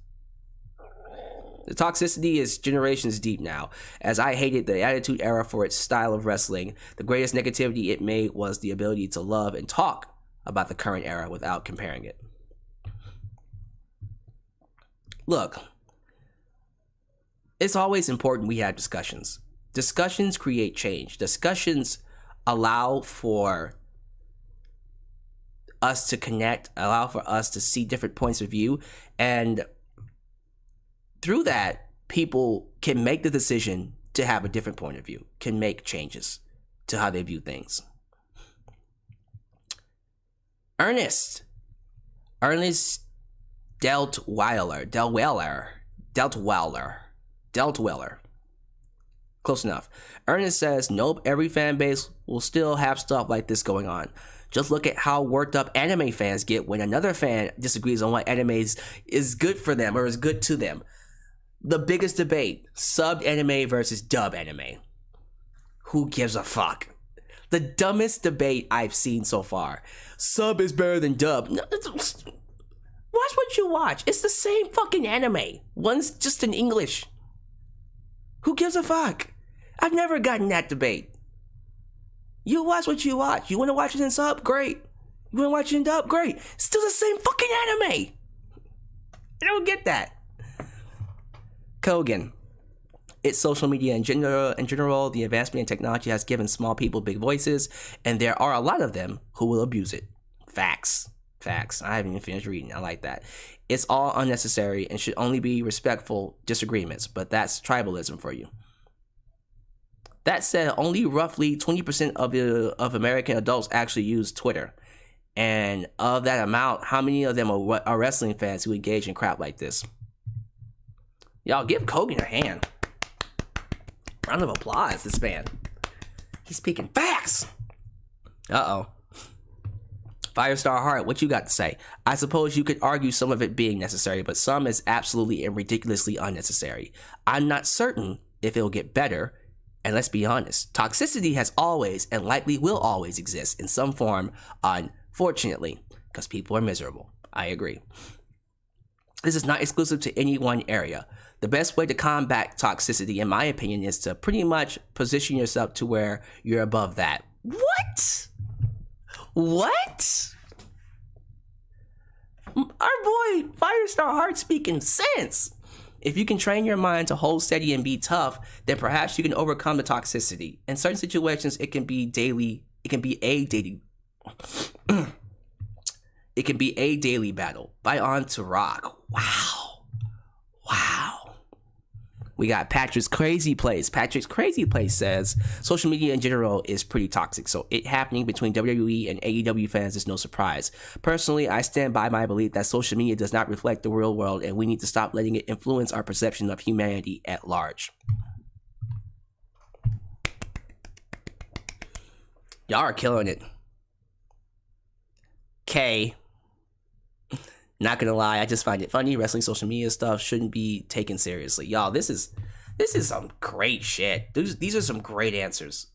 The toxicity is generations deep now. As I hated the Attitude Era for its style of wrestling, the greatest negativity it made was the ability to love and talk about the current era without comparing it. Look, it's always important we have discussions. Discussions create change. Discussions allow for us to connect, allow for us to see different points of view, and through that, people can make the decision to have a different point of view, can make changes to how they view things. Ernest Deltweiler. Close enough. Ernest says, nope, every fan base will still have stuff like this going on. Just look at how worked up anime fans get when another fan disagrees on what anime is good for them or is good to them. The biggest debate, subbed anime versus dub anime. Who gives a fuck? The dumbest debate I've seen so far. Sub is better than dub. No, watch what you watch. It's the same fucking anime. One's just in English. Who gives a fuck? I've never gotten that debate. You watch what you watch. You want to watch it in sub? Great. You want to watch it in dub? Great. Still the same fucking anime. I don't get that. Kogan. It's social media in general. The advancement in technology has given small people big voices, and there are a lot of them who will abuse it. Facts. I haven't even finished reading. I like that. It's all unnecessary and should only be respectful disagreements, but that's tribalism for you. That said, only roughly 20% of American adults actually use Twitter. And of that amount, how many of them are wrestling fans who engage in crap like this? Y'all, give Kogan a hand. Round of applause, this man. He's speaking facts. Uh-oh. Firestar Heart, what you got to say? I suppose you could argue some of it being necessary, but some is absolutely and ridiculously unnecessary. I'm not certain if it'll get better, and let's be honest, toxicity has always and likely will always exist in some form, unfortunately, because people are miserable. I agree. This is not exclusive to any one area. The best way to combat toxicity, in my opinion, is to pretty much position yourself to where you're above that. What? Our boy Firestar Heart speaking sense. If you can train your mind to hold steady and be tough, then perhaps you can overcome the toxicity. In certain situations, it can be a daily battle. By On to Rock. Wow. We got Patrick's Crazy Place. Patrick's Crazy Place says, social media in general is pretty toxic, so it happening between WWE and AEW fans is no surprise. Personally, I stand by my belief that social media does not reflect the real world, and we need to stop letting it influence our perception of humanity at large. Y'all are killing it. K. Not gonna lie, I just find it funny. Wrestling social media stuff shouldn't be taken seriously. Y'all, this is some great shit. These are some great answers.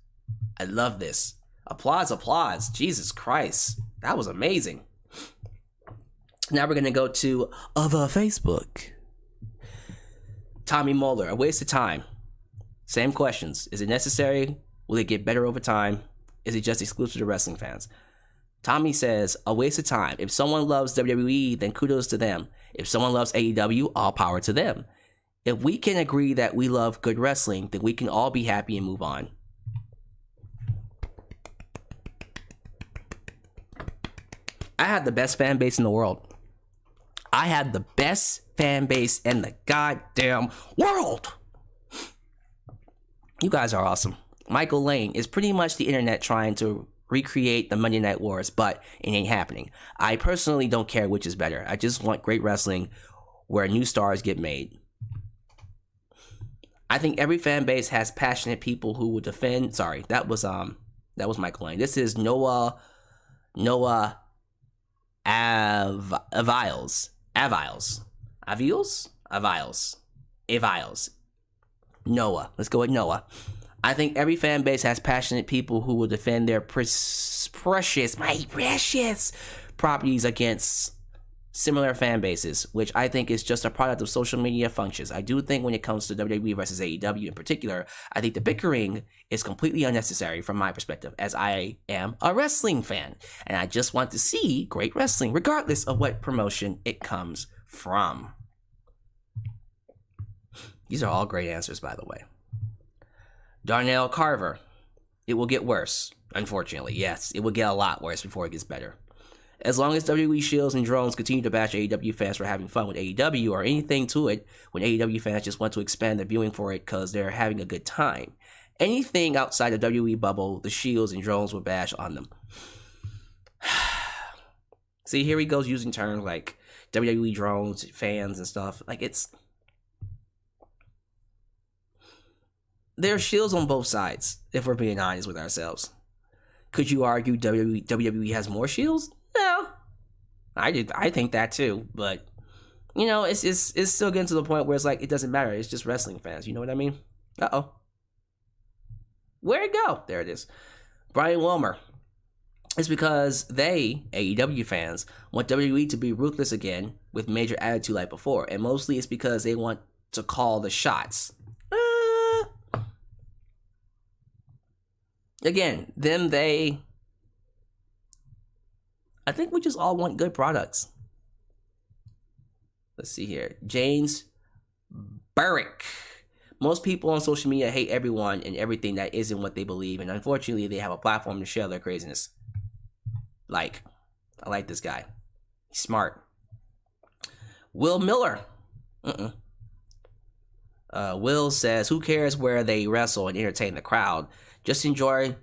I love this. Applause. Jesus Christ. That was amazing. Now we're gonna go to other Facebook. Tommy Moeller, a waste of time. Same questions. Is it necessary? Will it get better over time? Is it just exclusive to wrestling fans? Tommy says, a waste of time. If someone loves WWE, then kudos to them. If someone loves AEW, all power to them. If we can agree that we love good wrestling, then we can all be happy and move on. I had the best fan base in the world. I had the best fan base in the goddamn world. You guys are awesome. Michael Lane is pretty much the internet trying to recreate the Monday Night Wars, but it ain't happening. I personally don't care which is better. I just want great wrestling where new stars get made. I think every fan base has passionate people who will defend. Sorry, that was Michael Lane. This is Noah Aviles. Noah. Let's go with Noah. I think every fan base has passionate people who will defend their precious properties against similar fan bases, which I think is just a product of social media functions. I do think when it comes to WWE versus AEW in particular, I think the bickering is completely unnecessary from my perspective, as I am a wrestling fan, and I just want to see great wrestling, regardless of what promotion it comes from. These are all great answers, by the way. Darnell Carver, it will get worse, unfortunately. Yes, it will get a lot worse before it gets better. As long as WWE Shields and drones continue to bash AEW fans for having fun with AEW or anything to it, when AEW fans just want to expand the viewing for it because they're having a good time. Anything outside the WWE bubble, the Shields and drones will bash on them. See, here he goes using terms like WWE drones, fans, and stuff. Like, there are shields on both sides, if we're being honest with ourselves. Could you argue WWE has more shields? No. I think that too, but you know, it's still getting to the point where it's like it doesn't matter. It's just wrestling fans. You know what I mean? Uh-oh. Where'd it go? There it is. Brian Wilmer. It's because they, AEW fans, want WWE to be ruthless again with major attitude like before, and mostly it's because they want to call the shots. Again, I think we just all want good products. Let's see here. James Burrick. Most people on social media hate everyone and everything that isn't what they believe, and unfortunately, they have a platform to share their craziness. I like this guy. He's smart. Will Miller. Will says, who cares where they wrestle and entertain the crowd? Just enjoy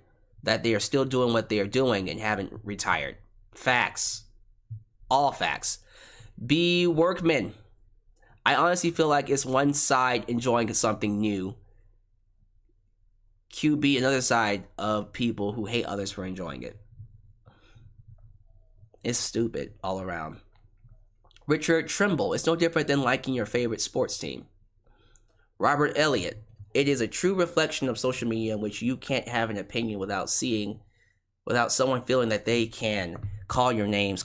that they are still doing what they are doing and haven't retired. Facts. All facts. B. Workman. I honestly feel like it's one side enjoying something new. QB, another side of people who hate others for enjoying it. It's stupid all around. Richard Trimble. It's no different than liking your favorite sports team. Robert Elliott. It is a true reflection of social media in which you can't have an opinion without someone feeling that they can call you names,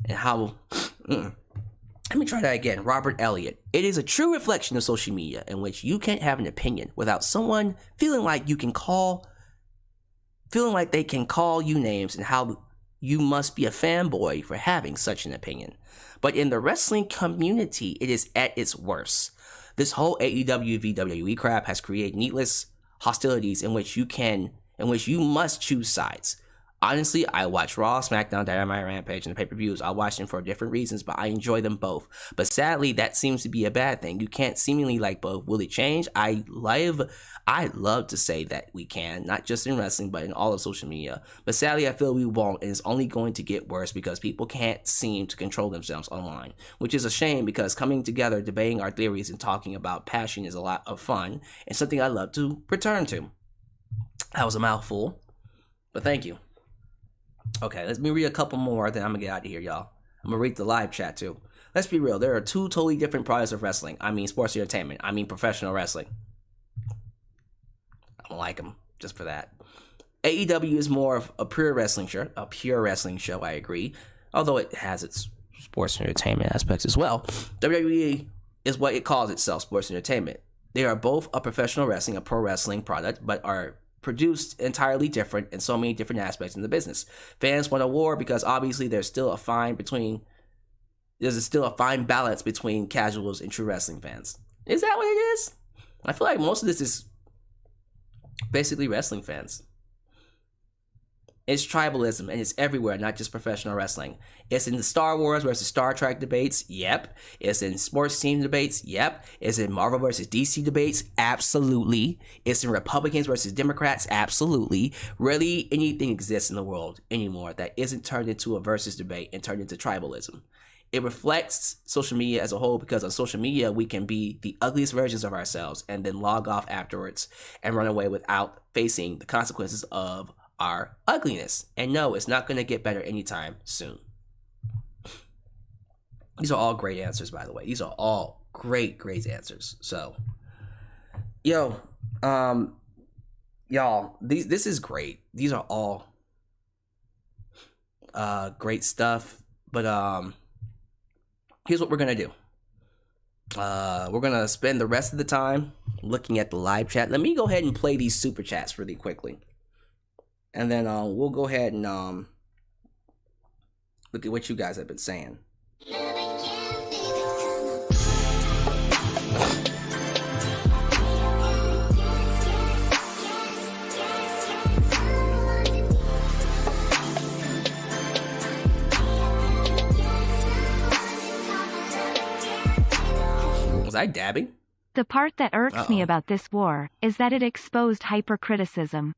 and how... Let me try that again. Robert Elliott. It is a true reflection of social media in which you can't have an opinion without someone feeling like they can call you names, and how you must be a fanboy for having such an opinion. But in the wrestling community, it is at its worst. This whole AEW VWE crap has created needless hostilities in which you must choose sides. Honestly, I watch Raw, SmackDown, Dynamite, Rampage, and the pay-per-views. I watch them for different reasons, but I enjoy them both. But sadly, that seems to be a bad thing. You can't seemingly like both. Will it change? I love to say that we can, not just in wrestling, but in all of social media. But sadly, I feel we won't, and it's only going to get worse because people can't seem to control themselves online, which is a shame because coming together, debating our theories, and talking about passion is a lot of fun and something I love to return to. That was a mouthful, but thank you. Okay, let me read a couple more, then I'm gonna get out of here, y'all. I'm gonna read the live chat too. Let's be real, there are two totally different products of wrestling. I mean sports entertainment. I mean professional wrestling. I don't like them, just for that. AEW is more of a pure wrestling show, I agree. Although it has its sports entertainment aspects as well. WWE is what it calls itself, sports entertainment. They are both a professional wrestling, a pro wrestling product, but are produced entirely different in so many different aspects in the business. Fans want a war because obviously there's still a fine balance between casuals and true wrestling fans. Is that what it is? I feel like most of this is basically wrestling fans. It's tribalism, and it's everywhere, not just professional wrestling. It's in the Star Wars versus Star Trek debates, yep. It's in sports team debates, yep. It's in Marvel versus DC debates, absolutely. It's in Republicans versus Democrats, absolutely. Rarely anything exists in the world anymore that isn't turned into a versus debate and turned into tribalism. It reflects social media as a whole because on social media, we can be the ugliest versions of ourselves and then log off afterwards and run away without facing the consequences of our ugliness. And no, it's not going to get better anytime soon. These are all great answers, by the way. These are all great answers. So, y'all, this is great. These are all great stuff. But here's what we're going to do. We're going to spend the rest of the time looking at the live chat. Let me go ahead and play these super chats really quickly. And then we'll go ahead and look at what you guys have been saying. Was I dabbing? The part that irks me about this war is that it exposed hypercriticism.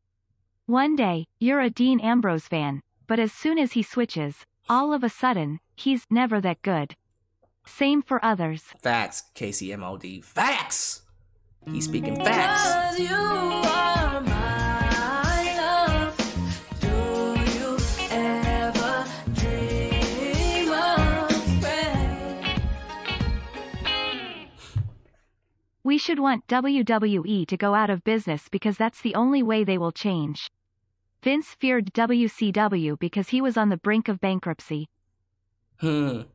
One day, you're a Dean Ambrose fan, but as soon as he switches, all of a sudden, he's never that good. Same for others. Facts, KCMOD. Facts! He's speaking facts. You are my love. Do you ever dream of friends? We should want WWE to go out of business because that's the only way they will change. Vince feared WCW because he was on the brink of bankruptcy. I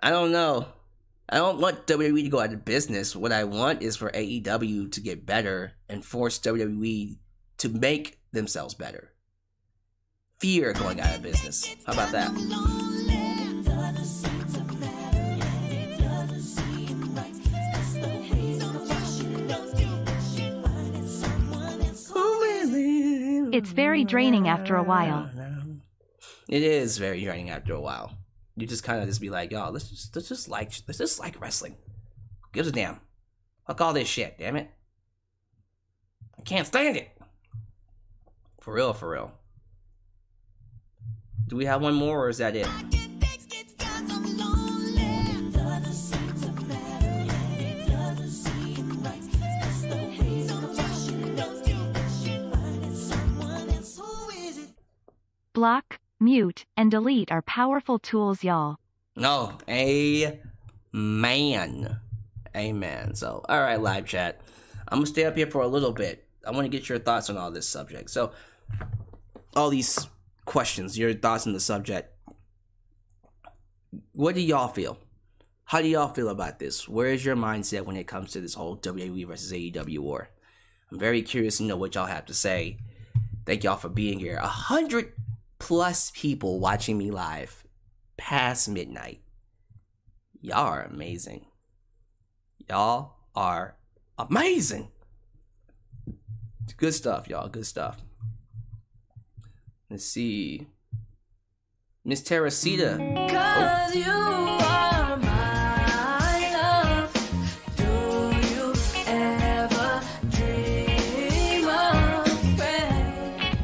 don't know. I don't want WWE to go out of business. What I want is for AEW to get better and force WWE to make themselves better. Fear going out of business. How about that? It's very draining after a while. It is very draining after a while. You just kind of just be like, yo, let's just like wrestling. Who gives a damn? Fuck all this shit, damn it. I can't stand it. For real. Do we have one more or is that it? Block, mute, and delete are powerful tools, y'all. No, amen. So, all right, live chat. I'm gonna stay up here for a little bit. I want to get your thoughts on all this subject. So, all these questions, your thoughts on the subject. What do y'all feel? How do y'all feel about this? Where is your mindset when it comes to this whole WWE versus AEW war? I'm very curious to know what y'all have to say. Thank y'all for being here. 100+ people watching me live past midnight. Y'all are amazing. Y'all are amazing. Good stuff, y'all. Good stuff. Let's see. Miss Teresita. Cause you are my love. Do you ever dream of friends?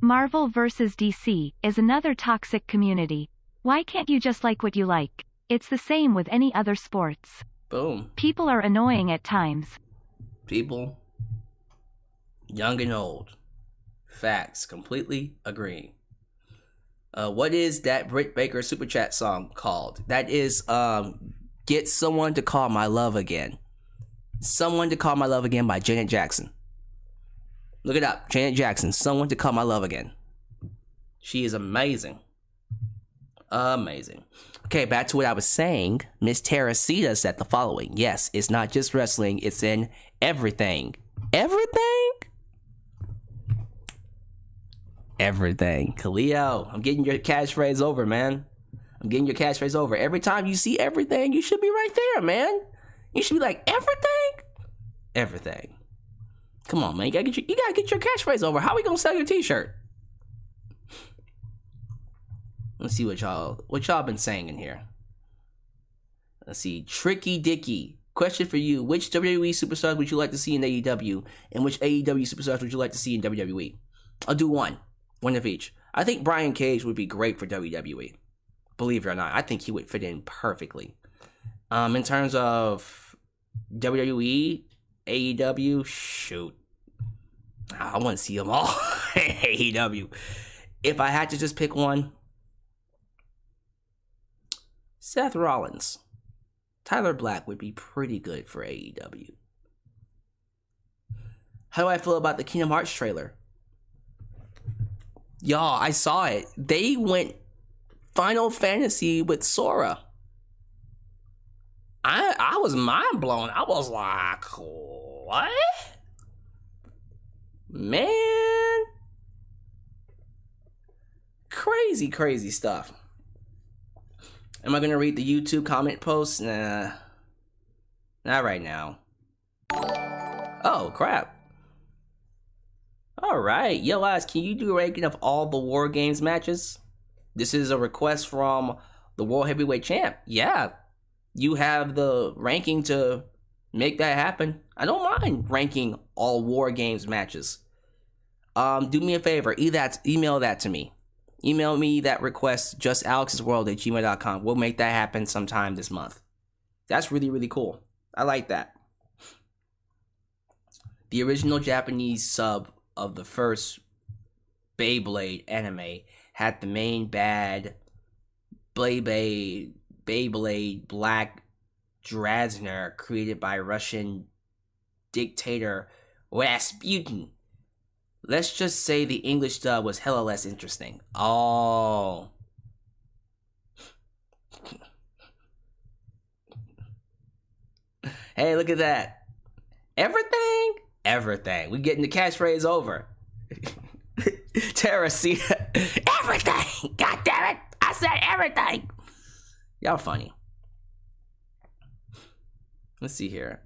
Marvel vs. DC is another toxic community. Why can't you just like what you like? It's the same with any other sports. Boom. People are annoying at times. People, young and old. Facts. Completely agree. What is that Britt Baker super chat song called? That is Get Someone to Call My Love Again. Someone to Call My Love Again by Janet Jackson. Look it up. Janet Jackson. Someone to Call My Love Again. She is amazing. Amazing. Okay, back to what I was saying. Miss Teresita said the following. Yes, it's not just wrestling. It's in everything. Everything? Everything. Khalil, I'm getting your catchphrase over, man. I'm getting your catchphrase over. Every time you see everything, you should be right there, man. You should be like, everything? Everything. Come on, man. You gotta get your catchphrase over. How are we gonna sell your t-shirt? Let's see what y'all been saying in here. Let's see. Tricky Dicky. Question for you. Which WWE superstars would you like to see in AEW? And which AEW superstars would you like to see in WWE? I'll do one. One of each. I think Brian Cage would be great for WWE. Believe it or not. I think he would fit in perfectly. In terms of WWE, AEW, shoot. I want to see them all in AEW. If I had to just pick one, Seth Rollins. Tyler Black would be pretty good for AEW. How do I feel about the Kingdom Hearts trailer? Y'all, I saw it. They went Final Fantasy with Sora. I was mind blown. I was like, what? Man. Crazy stuff. Am I going to read the YouTube comment post? Nah. Not right now. Oh, crap. Alright. Yo, guys, can you do a ranking of all the War Games matches? This is a request from the World Heavyweight Champ. Yeah. You have the ranking to make that happen. I don't mind ranking all War Games matches. Do me a favor. Email that to me. Email me that request, justalexsworld@gmail.com. We'll make that happen sometime this month. That's really, really cool. I like that. The original Japanese sub of the first Beyblade anime had the main bad Beyblade Black Drazner created by Russian dictator Rasputin. Let's just say the English dub was hella less interesting. Oh. Hey, look at that. Everything? Everything. We getting the catchphrase over. Teresita. Everything! God damn it! I said everything! Y'all funny. Let's see here.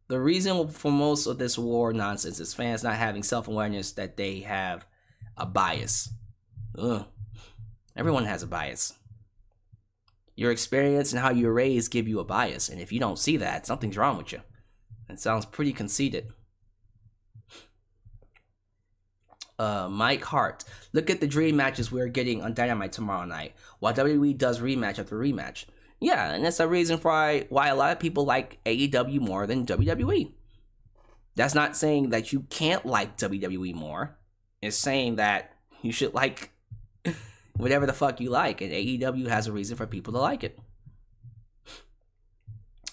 The reason for most of this war nonsense is fans not having self-awareness that they have a bias. Ugh. Everyone has a bias. Your experience and how you were raised give you a bias, and if you don't see that, something's wrong with you. It sounds pretty conceited. Mike Hart. Look at the dream matches we're getting on Dynamite tomorrow night, while WWE does rematch after rematch. Yeah, and that's a reason why a lot of people like AEW more than WWE. That's not saying that you can't like WWE more. It's saying that you should like whatever the fuck you like, and AEW has a reason for people to like it.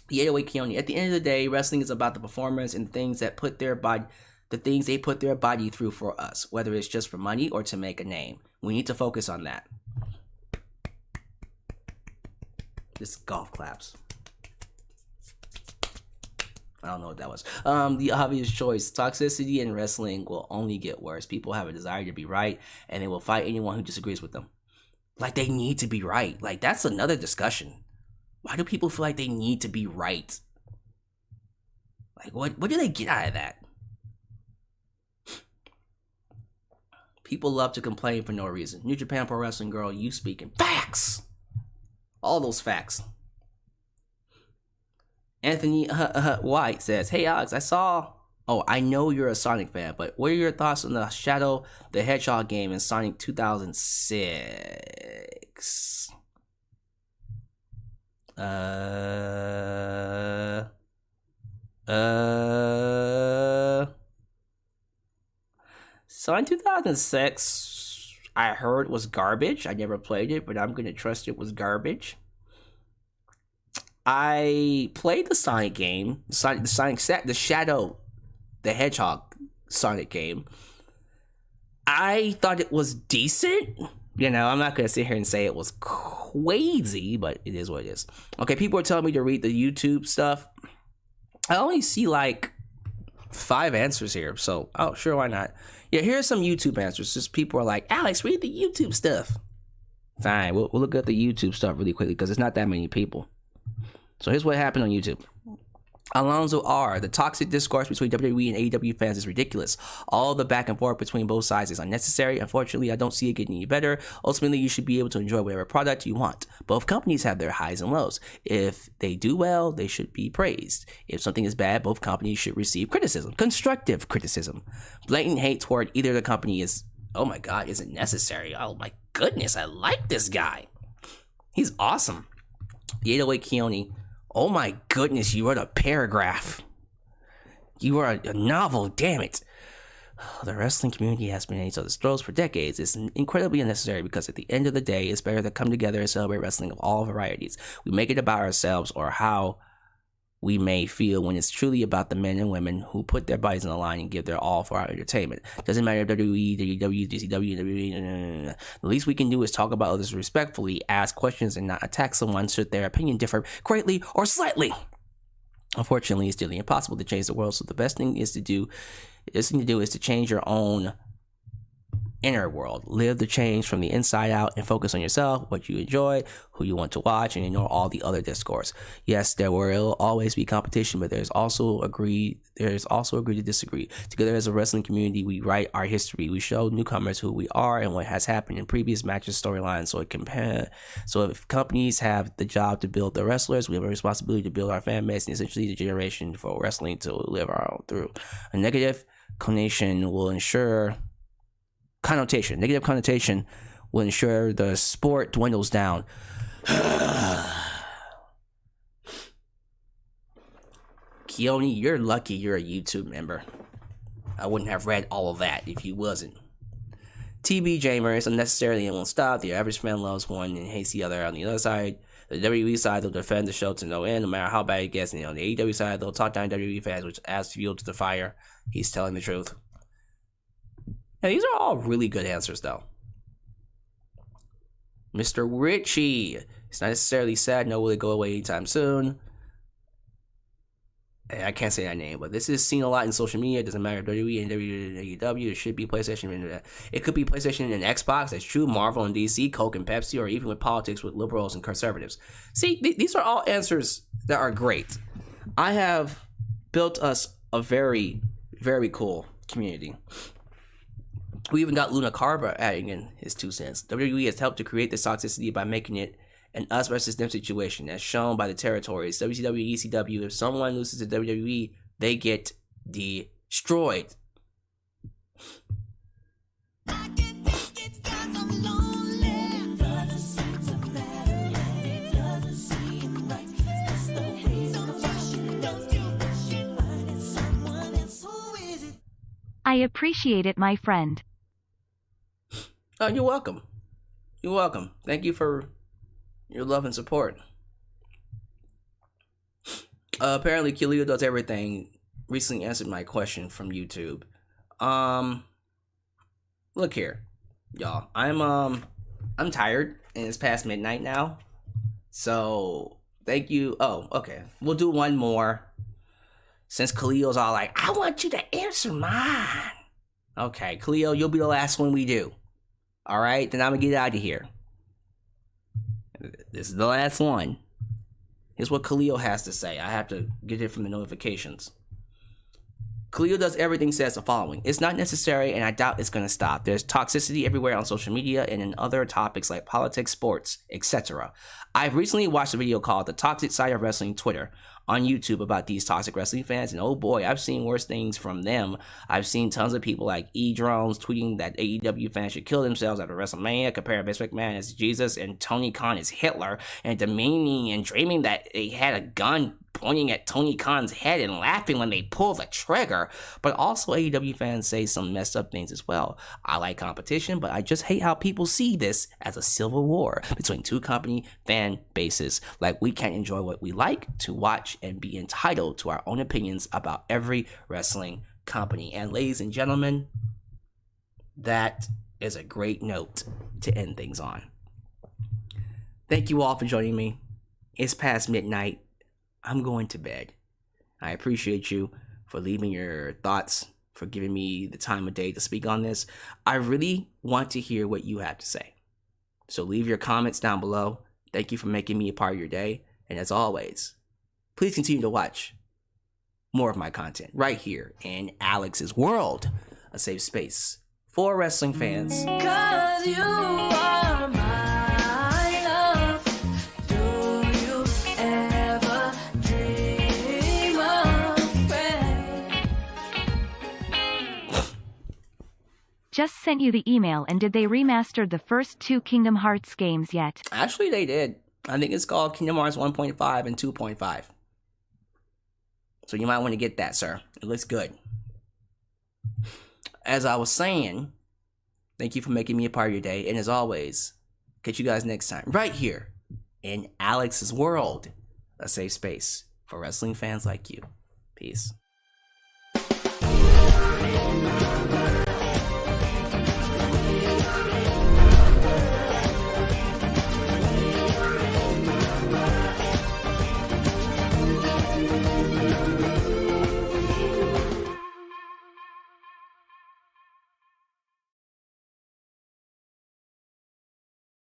The 808 Keone. At the end of the day, wrestling is about the performers and the things they put their body through for us, whether it's just for money or to make a name. We need to focus on that. Just golf claps. I don't know what that was. The obvious choice. Toxicity in wrestling will only get worse. People have a desire to be right, and they will fight anyone who disagrees with them. Like, they need to be right. Like, that's another discussion. Why do people feel like they need to be right? Like, what do they get out of that? People love to complain for no reason. New Japan Pro Wrestling girl, you speaking facts. All those facts. Anthony White says, hey Alex, I know you're a Sonic fan, but what are your thoughts on the Shadow the Hedgehog game in Sonic 2006? Sonic 2006, I heard was garbage. I never played it, but I'm gonna trust it was garbage. I played the Sonic game, the Shadow the Hedgehog Sonic game. I thought it was decent. You know, I'm not gonna sit here and say it was crazy, but it is what it is. Okay, people are telling me to read the YouTube stuff. I only see like 5 answers here, so sure, why not? Yeah, here's some YouTube answers. Just people are like, Alex, read the YouTube stuff. Fine, we'll look at the YouTube stuff really quickly because it's not that many people. So here's what happened on YouTube. Alonzo R. The toxic discourse between WWE and AEW fans is ridiculous. All the back and forth between both sides is unnecessary. Unfortunately, I don't see it getting any better. Ultimately, you should be able to enjoy whatever product you want. Both companies have their highs and lows. If they do well, they should be praised. If something is bad, both companies should receive criticism. Constructive criticism. Blatant hate toward either the company isn't necessary. Oh my goodness, I like this guy. He's awesome. 808 Keone. Oh my goodness, you wrote a paragraph. You wrote a novel, damn it. The wrestling community has been at each other's throats for decades. It's incredibly unnecessary because at the end of the day, it's better to come together and celebrate wrestling of all varieties. We make it about ourselves or how we may feel when it's truly about the men and women who put their bodies on the line and give their all for our entertainment. Doesn't matter if WWE, WWE, DCW, WWE. The least we can do is talk about others respectfully, ask questions, and not attack someone should their opinion differ greatly or slightly. Unfortunately, it's nearly impossible to change the world, so the best thing is to do is to change your own inner world. Live the change from the inside out and focus on yourself, what you enjoy, who you want to watch, and ignore all the other discourse. Yes, there will always be competition, but there's also agree to disagree. Together as a wrestling community, we write our history. We show newcomers who we are and what has happened in previous matches, storylines. So if companies have the job to build the wrestlers, we have a responsibility to build our fan base and essentially the generation for wrestling to live our own through. A negative connotation will ensure the sport dwindles down. Keone, you're lucky you're a YouTube member. I wouldn't have read all of that if you wasn't. TB Jamer is unnecessarily and won't stop. The average fan loves one and hates the other. On the other side, the WWE side, they'll defend the show to no end, no matter how bad it gets. And on the AEW side, they'll talk down WWE fans, which adds fuel to the fire. He's telling the truth. Now, these are all really good answers, though. Mr. Richie. It's not necessarily sad, nor will it go away anytime soon. I can't say that name, but this is seen a lot in social media. It doesn't matter if WWE and AEW. It should be PlayStation. It could be PlayStation and Xbox. That's true. Marvel and DC, Coke and Pepsi, or even with politics with liberals and conservatives. See, these are all answers that are great. I have built us a very, very cool community. We even got Luna Carver adding in his 2 cents. WWE has helped to create this toxicity by making it an us versus them situation, as shown by the territories. WCW, ECW, if someone loses to WWE, they get destroyed. I appreciate it, my friend. Oh, you're welcome. You're welcome. Thank you for your love and support. Apparently, Kilio Does Everything recently answered my question from YouTube. Look here, y'all. I'm tired, and it's past midnight now. So, thank you. Oh, okay. We'll do one more. Since Khalil's all like, I want you to answer mine. Okay, Khalil, you'll be the last one we do. All right, then I'm going to get out of here. This is the last one. Here's what Khalil has to say. I have to get it from the notifications. Khalil does everything says the following. It's not necessary, and I doubt it's going to stop. There's toxicity everywhere on social media and in other topics like politics, sports, etc. I've recently watched a video called The Toxic Side of Wrestling Twitter on YouTube about these toxic wrestling fans, and oh boy, I've seen worse things from them. I've seen tons of people like E-Drones tweeting that AEW fans should kill themselves after WrestleMania, comparing Vince McMahon as Jesus and Tony Khan as Hitler, and demeaning and dreaming that they had a gun pointing at Tony Khan's head and laughing when they pull the trigger. But also AEW fans say some messed up things as well. I like competition, but I just hate how people see this as a civil war between two company fan bases. Like, we can't enjoy what we like to watch and be entitled to our own opinions about every wrestling company. And ladies and gentlemen, that is a great note to end things on. Thank you all for joining me. It's past midnight. I'm going to bed. I appreciate you for leaving your thoughts, for giving me the time of day to speak on this. I really want to hear what you have to say. So leave your comments down below. Thank you for making me a part of your day. And as always, please continue to watch more of my content right here in Alyx's World, a safe space for wrestling fans. 'Cause you are my love. Do you ever dream of friends? Just sent you the email, and did they remastered the first 2 Kingdom Hearts games yet? Actually, they did. I think it's called Kingdom Hearts 1.5 and 2.5. So you might want to get that, sir. It looks good. As I was saying, thank you for making me a part of your day. And as always, catch you guys next time right here in Alyx's World, a safe space for wrestling fans like you. Peace.